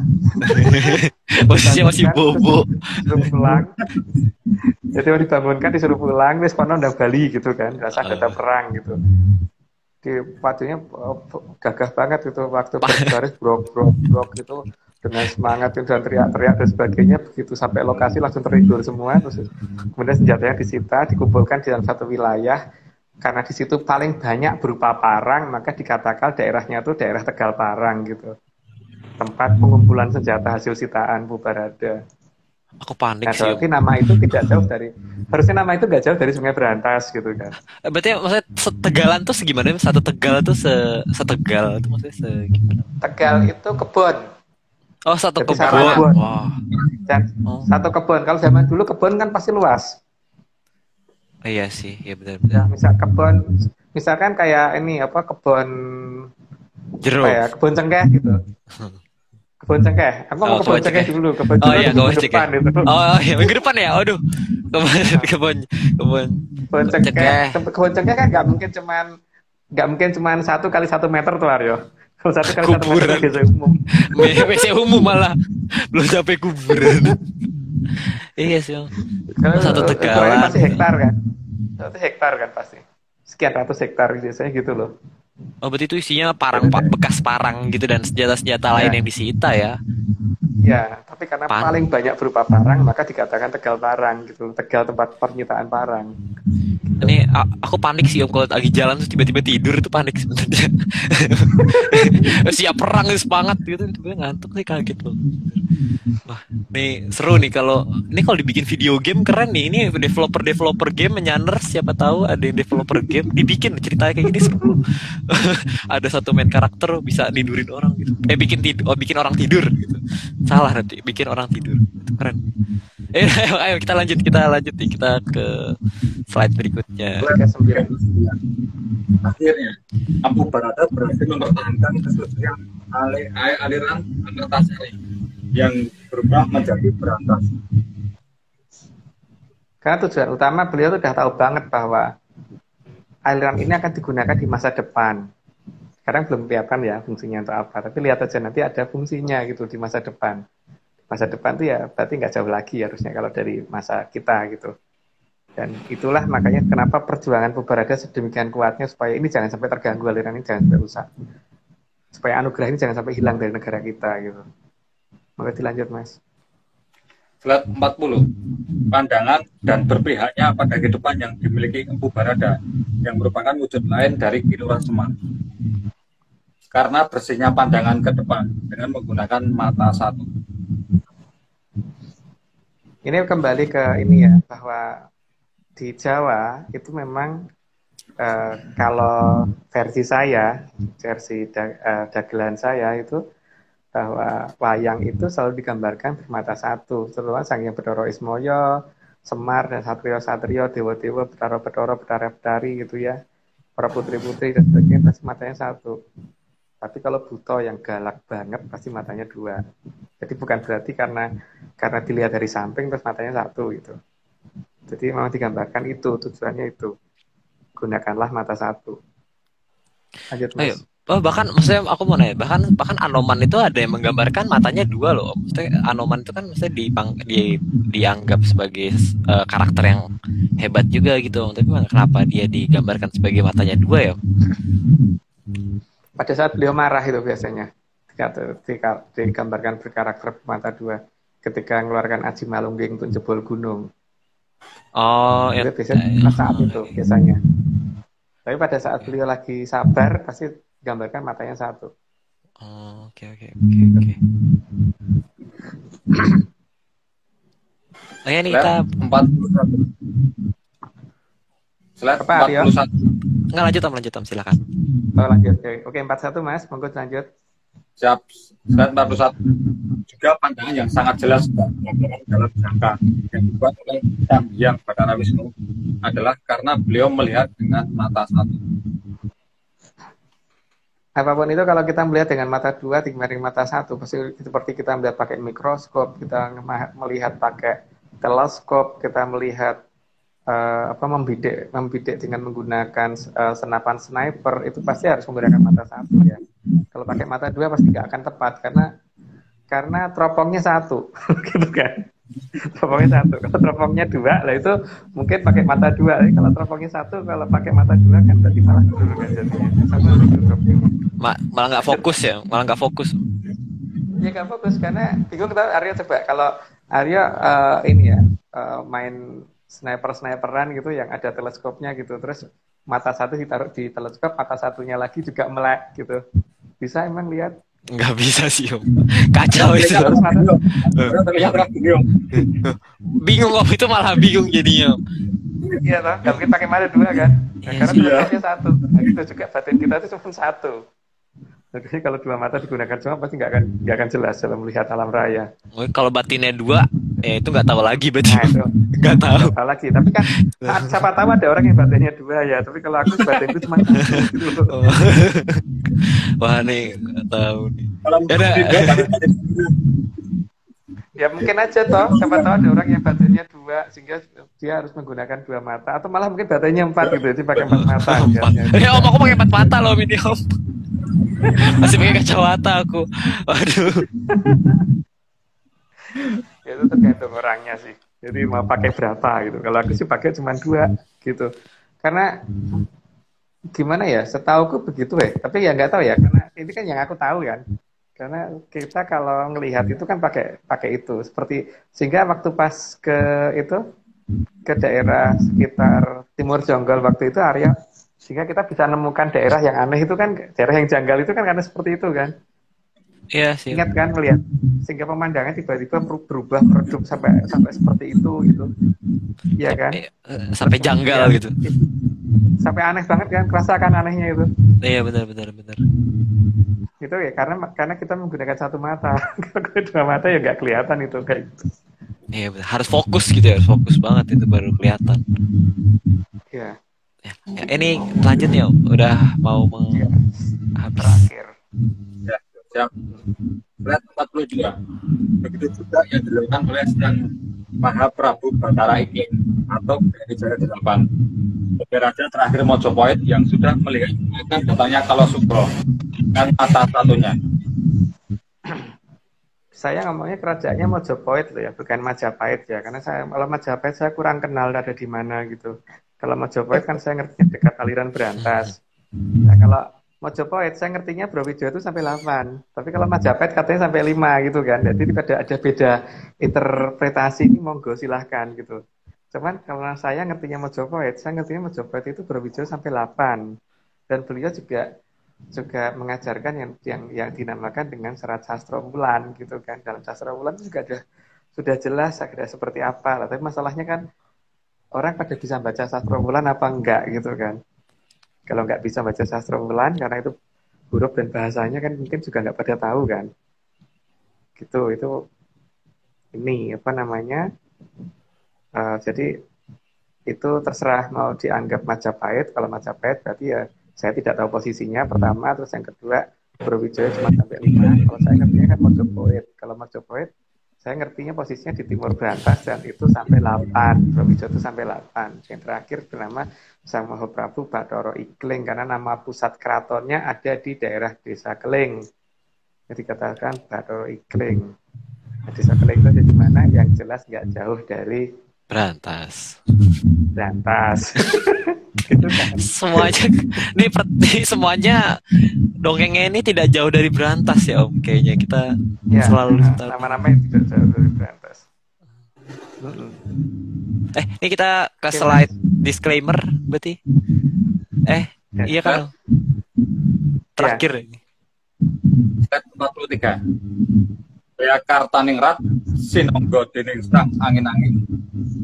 [SPEAKER 1] Posisinya masih bobo.
[SPEAKER 2] Disuruh pulang. Jadi dibangunkan disuruh pulang, terus konon udah Bali gitu kan, rasa ada perang gitu. Di waktunya gagah banget gitu, waktu berbaris brok gitu dengan semangat dan teriak-teriak dan sebagainya. Begitu sampai lokasi langsung tertidur semua, terus kemudian senjatanya disita, dikumpulkan di dalam satu wilayah. Karena di situ paling banyak berupa parang, maka dikatakan daerahnya itu daerah Tegal Parang gitu, tempat pengumpulan senjata hasil sitaan Empu Barada.
[SPEAKER 1] Aku panik sih.
[SPEAKER 2] Berarti nama itu tidak jauh harusnya nama itu nggak jauh dari Sungai Berantas gitu kan.
[SPEAKER 1] Berarti maksudnya setegalan tuh segimana? Satu Tegal tuh setegal itu maksudnya segimana?
[SPEAKER 2] Tegal itu kebun.
[SPEAKER 1] Oh, satu
[SPEAKER 2] Jadi
[SPEAKER 1] kebun. Wah.
[SPEAKER 2] Dan satu kebun. Kalau zaman dulu kebun kan pasti luas.
[SPEAKER 1] Iya sih, ya benar.
[SPEAKER 2] Ya, misalkan kayak ini kebun
[SPEAKER 1] jeruk.
[SPEAKER 2] Kebun cengkeh gitu. Kebun cengkeh. Aku mau kebun cengkeh dulu. Kebun cengkeh minggu depan itu.
[SPEAKER 1] Oh iya, minggu depan ya. Aduh. Kebun cengkeh.
[SPEAKER 2] Kebun cengkeh kan nggak mungkin cuman 1 kali 1 meter tuh Aryo. Kalau 1 kali 1 meter itu WC umum.
[SPEAKER 1] WC umum malah belum sampai kuburan. Iya sih.
[SPEAKER 2] Kalau
[SPEAKER 1] 1 tegalan.
[SPEAKER 2] Pasti hektar kan. 1 hektar kan pasti. Sekian ratus hektar biasanya gitu loh.
[SPEAKER 1] Oh, berarti itu isinya bekas parang gitu dan senjata-senjata lain yang disita ya?
[SPEAKER 2] Ya, tapi karena paling banyak berupa parang, maka dikatakan Tegal Parang gitu. Tegal tempat penyitaan parang.
[SPEAKER 1] aku panik sih om kalau lagi jalan terus tiba-tiba tidur itu panik sebenarnya. Siap perang semangat gitu tiba-tiba ngantuk nih kaget loh. Wah, nih seru nih kalau dibikin video game keren nih. Ini developer game menyanders siapa tahu ada yang developer game dibikin ceritanya kayak gini seru. Ada satu main karakter bisa nidurin orang gitu. Bikin orang tidur gitu. Salah nanti bikin orang tidur. Itu keren. Ayo kita lanjut nih kita ke slide berikutnya.
[SPEAKER 3] Akhirnya, Ampu Barada berhasil mempertahankan kesucian aliran Antasari yang berubah menjadi berantas.
[SPEAKER 2] Karena tujuan utama beliau sudah tahu banget bahwa aliran ini akan digunakan di masa depan. Sekarang belum kelihatan ya fungsinya untuk apa, tapi lihat aja nanti ada fungsinya gitu di masa depan. Masa depan itu ya berarti nggak jauh lagi harusnya kalau dari masa kita gitu. Dan itulah makanya kenapa perjuangan Pubarada sedemikian kuatnya supaya ini jangan sampai terganggu, aliran ini jangan sampai rusak. Supaya anugerah ini jangan sampai hilang dari negara kita gitu. Maka dilanjut Mas.
[SPEAKER 3] Slide 40. Pandangan dan berpihaknya pada kehidupan yang dimiliki Empu Barada yang merupakan wujud lain dari Kilurah Semar. Karena bersihnya pandangan ke depan dengan menggunakan mata satu.
[SPEAKER 2] Ini kembali ke ini ya, bahwa di Jawa itu memang kalau versi saya, dagelan saya itu bahwa wayang itu selalu digambarkan bermata satu, terutama Sang Hyang Bathara Ismaya, Semar dan Satrio, dewa-dewa, Bathara-Bathara, Betara-Betari gitu ya, para putri-putri dan sebagainya, pasti matanya satu. Tapi kalau Buto yang galak banget pasti matanya dua. Jadi bukan berarti karena dilihat dari samping terus matanya satu gitu. Jadi memang digambarkan itu, tujuannya itu. Gunakanlah mata satu. Lanjut Mas.
[SPEAKER 1] Ayo. Oh, bahkan maksudnya aku mau nanya, bahkan Anoman itu ada yang menggambarkan matanya dua loh. Maksudnya Anoman itu kan maksudnya dianggap sebagai karakter yang hebat juga gitu. Tapi kenapa dia digambarkan sebagai matanya dua ya?
[SPEAKER 2] Pada saat beliau marah itu biasanya digambarkan berkarakter mata dua ketika mengeluarkan Aji Malungging untuk jebol gunung.
[SPEAKER 1] Oh,
[SPEAKER 2] itu biasanya saat itu biasanya. Tapi pada saat beliau lagi sabar pasti gambarkan matanya satu.
[SPEAKER 1] Oh, oke. Oh ya nih kita
[SPEAKER 3] 41. Slide 41.
[SPEAKER 1] Nggak lanjut Om, silakan.
[SPEAKER 2] Oh, lanjut. Oke, 41 Mas, monggo lanjut.
[SPEAKER 3] Siap. Slide 41. Juga pandangan yang sangat jelas dalam jangka yang dibuat oleh Sang Hyang Bathara Wisnu adalah karena beliau melihat dengan mata satu.
[SPEAKER 2] Apapun itu kalau kita melihat dengan mata dua dibanding mata satu, pasti seperti kita melihat pakai mikroskop, kita melihat pakai teleskop, kita melihat membidik dengan menggunakan senapan sniper, itu pasti harus menggunakan mata satu ya. Kalau pakai mata dua pasti nggak akan tepat karena teropongnya satu, gitu kan? Teropongnya satu. Kalau teropongnya dua, lah itu mungkin pakai mata dua. Kalau teropongnya satu, kalau pakai mata dua kan berarti malah dulu kan jadinya. Sama
[SPEAKER 1] malah nggak fokus ya,
[SPEAKER 2] Ya nggak fokus karena bingung kita Arya coba kalau Arya main sniperan gitu yang ada teleskopnya gitu, terus mata satu ditaruh di teleskop, mata satunya lagi juga melek gitu, bisa emang lihat?
[SPEAKER 1] Nggak bisa sih Om, kacau itu. Bingung Om, itu malah bingung jadinya.
[SPEAKER 2] Iya toh, nggak mungkin pakai mata dua kan? Karena teleskopnya satu, nah, itu juga batin kita itu cuma satu. Jadi kalau dua mata digunakan cuma pasti nggak akan jelas dalam melihat alam raya.
[SPEAKER 1] Kalau batinnya dua, itu nggak tahu lagi berarti.
[SPEAKER 2] Nah, itu
[SPEAKER 1] nggak tahu
[SPEAKER 2] lagi. Tapi kan siapa tahu ada orang yang batinnya dua ya. Tapi kalau aku batinku cuma satu.
[SPEAKER 1] Wah nih nggak tahu nih.
[SPEAKER 2] Ya mungkin aja toh. Siapa tahu ada orang yang batinnya dua sehingga dia harus menggunakan dua mata. Atau malah mungkin batinnya empat gitu. Jadi pakai empat mata.
[SPEAKER 1] Om, aku pakai empat mata loh ini Om. Masih pakai kacamata aku. Waduh.
[SPEAKER 2] Itu tergantung orangnya sih. Jadi mau pakai berapa gitu. Kalau aku sih pakai cuma dua gitu. Karena gimana ya? Setauku begitu ya. Tapi ya nggak tahu ya. Karena ini kan yang aku tahu kan. Karena kita kalau ngelihat itu kan pakai itu. Seperti sehingga waktu pas ke daerah sekitar Timur Jonggol waktu itu Aryo, sehingga kita bisa menemukan daerah yang aneh itu kan, daerah yang janggal itu kan karena seperti itu kan.
[SPEAKER 1] Iya sih.
[SPEAKER 2] Ingat kan melihat, sehingga pemandangan tiba-tiba berubah meredup sampai seperti itu gitu. Iya kan?
[SPEAKER 1] Sampai janggal gitu.
[SPEAKER 2] Sampai aneh banget kan, kerasa kan anehnya itu.
[SPEAKER 1] Iya benar.
[SPEAKER 2] Itu ya karena kita menggunakan satu mata. Kalau dua mata ya nggak kelihatan itu kayak gitu.
[SPEAKER 1] Iya benar. Harus fokus gitu ya, harus fokus banget itu baru kelihatan.
[SPEAKER 2] Iya.
[SPEAKER 1] Ya, ini lanjut ya, udah mau habis.
[SPEAKER 2] Terakhir.
[SPEAKER 3] Ya, siap. Slide 42. Begitu juga yang dilakukan oleh Sang Mahaprabu Batara Ikling atau dari Jaya 8. Raja terakhir Mojopahit yang sudah melihat akan datangnya Kalosubro dan mata satunya.
[SPEAKER 2] Saya ngomongnya kerajaannya Mojopahit loh ya, bukan Majapahit ya, karena kalau Majapahit saya kurang kenal ada di mana gitu. Kalau Mojopahit kan saya ngertinya dekat aliran Berantas. Nah, kalau Mojopahit saya ngertinya Brawijaya itu sampai 8. Tapi kalau Majapahit katanya sampai 5 gitu kan. Jadi ada beda interpretasi ini, monggo silahkan gitu. Cuman kalau saya ngertinya Mojopahit, saya ngertinya Mojopahit itu Brawijaya sampai 8. Dan beliau juga mengajarkan yang dinamakan dengan Serat Sastra Wulan gitu kan. Dalam Sastra Wulan itu juga sudah jelas ada seperti apa lah. Tapi masalahnya kan orang pada bisa baca Sastra Wulan apa enggak gitu kan. Kalau nggak bisa baca Sastra Wulan karena itu huruf dan bahasanya kan mungkin juga nggak pada tahu kan. Gitu, itu ini apa namanya? Jadi itu terserah mau dianggap Majapahit. Kalau Majapahit berarti ya saya tidak tahu posisinya pertama, terus yang kedua Brawijaya cuma sampai 5. Kalau saya ngertinya kan Mojopahit. Kalau Mojopahit saya ngertinya posisinya di Timur Berantas dan itu sampai 8. Brawijaya itu sampai 8. Yang terakhir bernama Sang Mahaprabu Bathara Ikling karena nama pusat keratonnya ada di daerah Desa Keling. Jadi dikatakan Bathara Ikling. Nah, Desa Keling itu ada di mana? Yang jelas nggak jauh dari
[SPEAKER 1] Berantas.
[SPEAKER 2] Gitu kan.
[SPEAKER 1] Semuanya dongengnya ini tidak jauh dari Berantas ya Om. Kayaknya kita selalu tahu.
[SPEAKER 2] Nama-nama yang tidak jauh dari Berantas.
[SPEAKER 1] Ini kita ke slide disclaimer berarti. Iya kan? Terakhir ini.
[SPEAKER 3] Slide 43. Daya Kartaningrat sinonggo dening sang angin-angin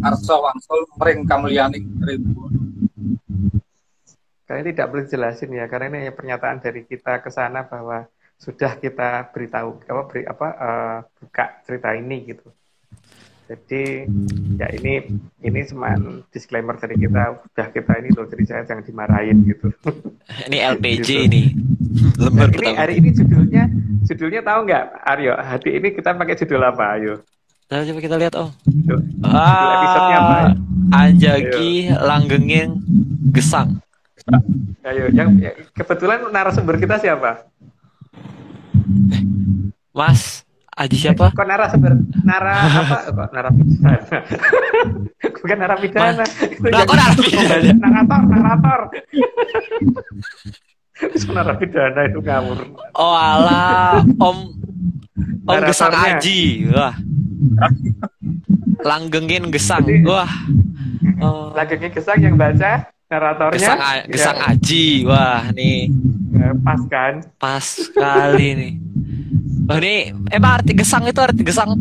[SPEAKER 3] arsa wangsul mring kamulyaning Ridwan.
[SPEAKER 2] Kalian tidak perlu jelasin ya, karena ini pernyataan dari kita ke sana bahwa sudah kita beritahu buka cerita ini gitu. Jadi ya ini cuma disclaimer dari kita, udah kita ini loh, jadi saya jangan dimarahin gitu.
[SPEAKER 1] Ini LPG gitu. Ini
[SPEAKER 2] lembar pertama. Hari ini judulnya tahu nggak Aryo? Hari ini kita pakai judul apa? Ayo.
[SPEAKER 1] Nah, coba kita lihat
[SPEAKER 2] Judul episode-nya apa? Ya?
[SPEAKER 1] Anjagi Langgengin Gesang.
[SPEAKER 2] Ayo, yang kebetulan narasumber kita siapa?
[SPEAKER 1] Mas Aji siapa?
[SPEAKER 2] Kok narasumber? Narapidana. Bukan narapidana. Narator. Narapidana itu ngawur.
[SPEAKER 1] Oh alah, Om Gesang Aji. Wah. Langgengin Gesang. Wah.
[SPEAKER 2] Langgengin Gesang yang baca naratornya
[SPEAKER 1] Gesang Aji. Wah, nih.
[SPEAKER 2] Pas kan?
[SPEAKER 1] Pas sekali nih. Oh ini emang arti gesang itu arti gesang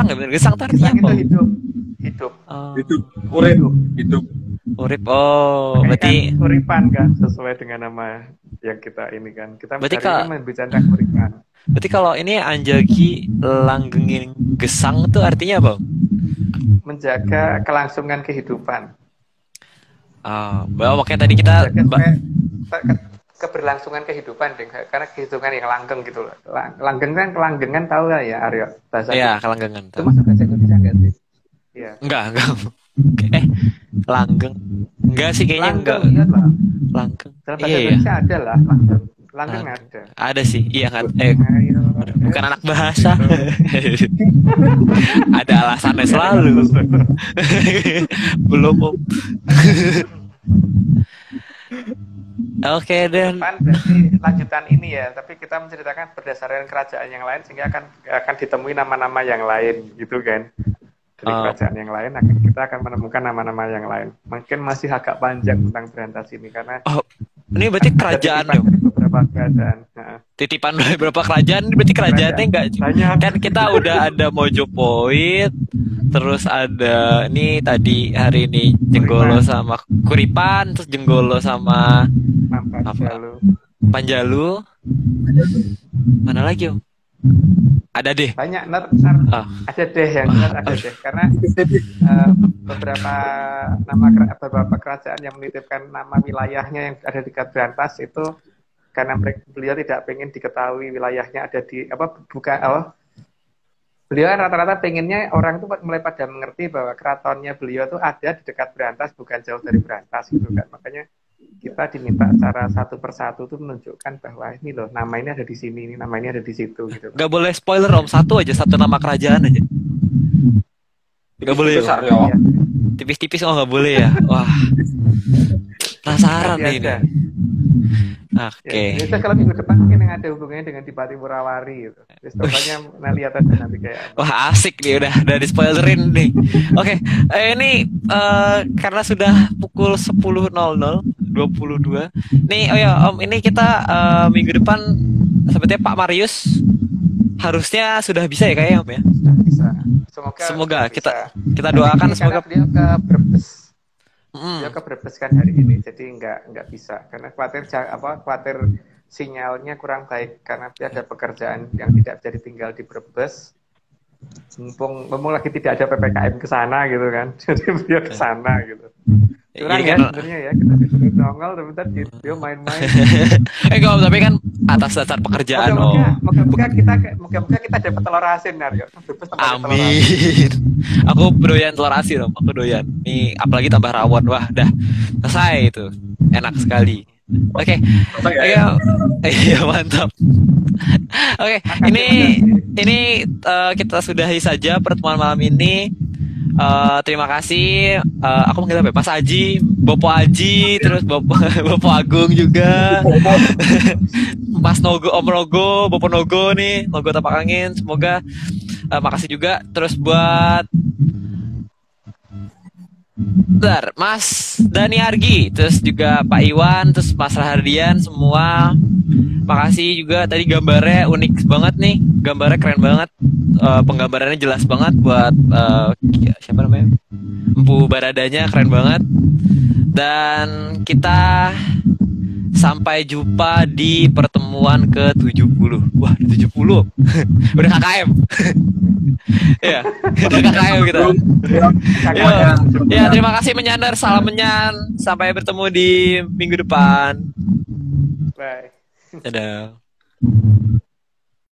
[SPEAKER 1] ya benar, gesang itu artinya apa?
[SPEAKER 2] Hidup.
[SPEAKER 3] Hidup.
[SPEAKER 1] Urip. Oh, berarti
[SPEAKER 2] kan uripan kan sesuai dengan nama yang kita ini kan. Kita membicarakan uripan.
[SPEAKER 1] Berarti kalau ini Anjagi Langgengin Gesang itu artinya apa?
[SPEAKER 2] Menjaga kelangsungan kehidupan.
[SPEAKER 1] Makanya tadi kita
[SPEAKER 2] keberlangsungan kehidupan deh, karena kehidupan yang langgeng gitu loh. Langgeng kan kelanggengan tahu lah ya Aryo bahasa.
[SPEAKER 1] Iya, kelanggengan.
[SPEAKER 2] Itu masuk bahasa Indonesia enggak sih? Iya.
[SPEAKER 1] Enggak. Langgeng. Enggak sih kayaknya enggak.
[SPEAKER 2] Iya lah.
[SPEAKER 1] Langgeng.
[SPEAKER 2] Dalam bahasa Indonesia ada lah langgeng. Langgeng ada.
[SPEAKER 1] Ada sih. Iya kan. Bukan anak bahasa. Ada alasannya selalu. Belum Om. Oke, dan
[SPEAKER 2] berarti lanjutan ini ya, tapi kita menceritakan berdasarkan kerajaan yang lain sehingga akan ditemui nama-nama yang lain gitu kan. dari kerajaan yang lain, kita akan menemukan nama-nama yang lain. Mungkin masih agak panjang tentang Brantas ini karena
[SPEAKER 1] ini berarti kerajaan dong.
[SPEAKER 2] Beberapa kerajaan.
[SPEAKER 1] Titipan dari beberapa kerajaan, berarti kerajaannya enggak? Kan kita udah ada Mojopahit, terus ada ini tadi hari ini Jenggolo sama Kuripan, terus Jenggolo sama Panjalu. Mana lagi, Om? Ada deh.
[SPEAKER 2] Banyak, ada deh yang ada deh. Karena beberapa kerajaan yang menitipkan nama wilayahnya yang ada di Brantas itu karena beliau tidak pengen diketahui wilayahnya ada di beliau rata-rata pengennya orang itu mulai pada mengerti bahwa keratonnya beliau itu ada di dekat Brantas, bukan jauh dari Brantas gitu kan. Makanya kita diminta secara satu persatu tuh menunjukkan bahwa ini loh nama ini ada di sini, ini nama ini ada di situ gitu.
[SPEAKER 1] Gak boleh spoiler Om, satu nama kerajaan aja. Gak boleh ya. Tipis-tipis gak boleh ya. Wah, penasaran nih ini. Oke.
[SPEAKER 2] Itu kalau minggu depan mungkin yang ada hubungannya dengan Dipati Murawari gitu. Terus pokoknya lihat aja nanti kayak.
[SPEAKER 1] Wah, asik nih udah di spoilerin nih. Oke, ini karena sudah pukul 10.00 22. Nih, Om, ini kita minggu depan sepertinya Pak Marius harusnya sudah bisa ya kayaknya, Om ya.
[SPEAKER 2] Bisa.
[SPEAKER 1] Semoga
[SPEAKER 2] bisa.
[SPEAKER 1] kita doakan semoga
[SPEAKER 2] beliau ke Brebes. Dia ke Brebes kan hari ini, jadi nggak bisa karena khawatir sinyalnya kurang baik karena dia ada pekerjaan yang tidak bisa ditinggal di Brebes. Mumpung lagi tidak ada PPKM ke sana gitu kan, jadi dia ke sana gitu. Kurang ya sebenarnya ya kita disuruh nongol tapi tadi dia main-main.
[SPEAKER 1] Tapi kan atas dasar pekerjaan.
[SPEAKER 2] Moga-moga kita dapat telur asin Aryo.
[SPEAKER 1] Amin. Aku doyan telur asin Om, aku doyan. Nih apalagi tambah rawon, wah dah selesai itu, enak sekali. Oke. Iya mantap. Oke, ini kita sudahi saja pertemuan malam ini. Terima kasih. Aku manggil apa? Mas Aji, Bopo Aji, terus Bopo Agung juga. Mas Nogo, Om Nogo, Bopo Nogo nih, Nogo Tapak Angin. Semoga makasih juga. Terus buat Mas Dani Argi, terus juga Pak Iwan, terus Mas Rahardian, semua makasih juga. Tadi gambarnya unik banget nih, gambarnya keren banget, penggambarannya jelas banget buat siapa namanya, Empu Baradanya keren banget. Dan kita sampai jumpa di pertemuan ke-70. Wah, 70. Udah KKM. Iya, udah KKM kita. Ya, terima kasih menyandar, salam menyan. Sampai bertemu di minggu depan.
[SPEAKER 2] Bye.
[SPEAKER 1] Dadah.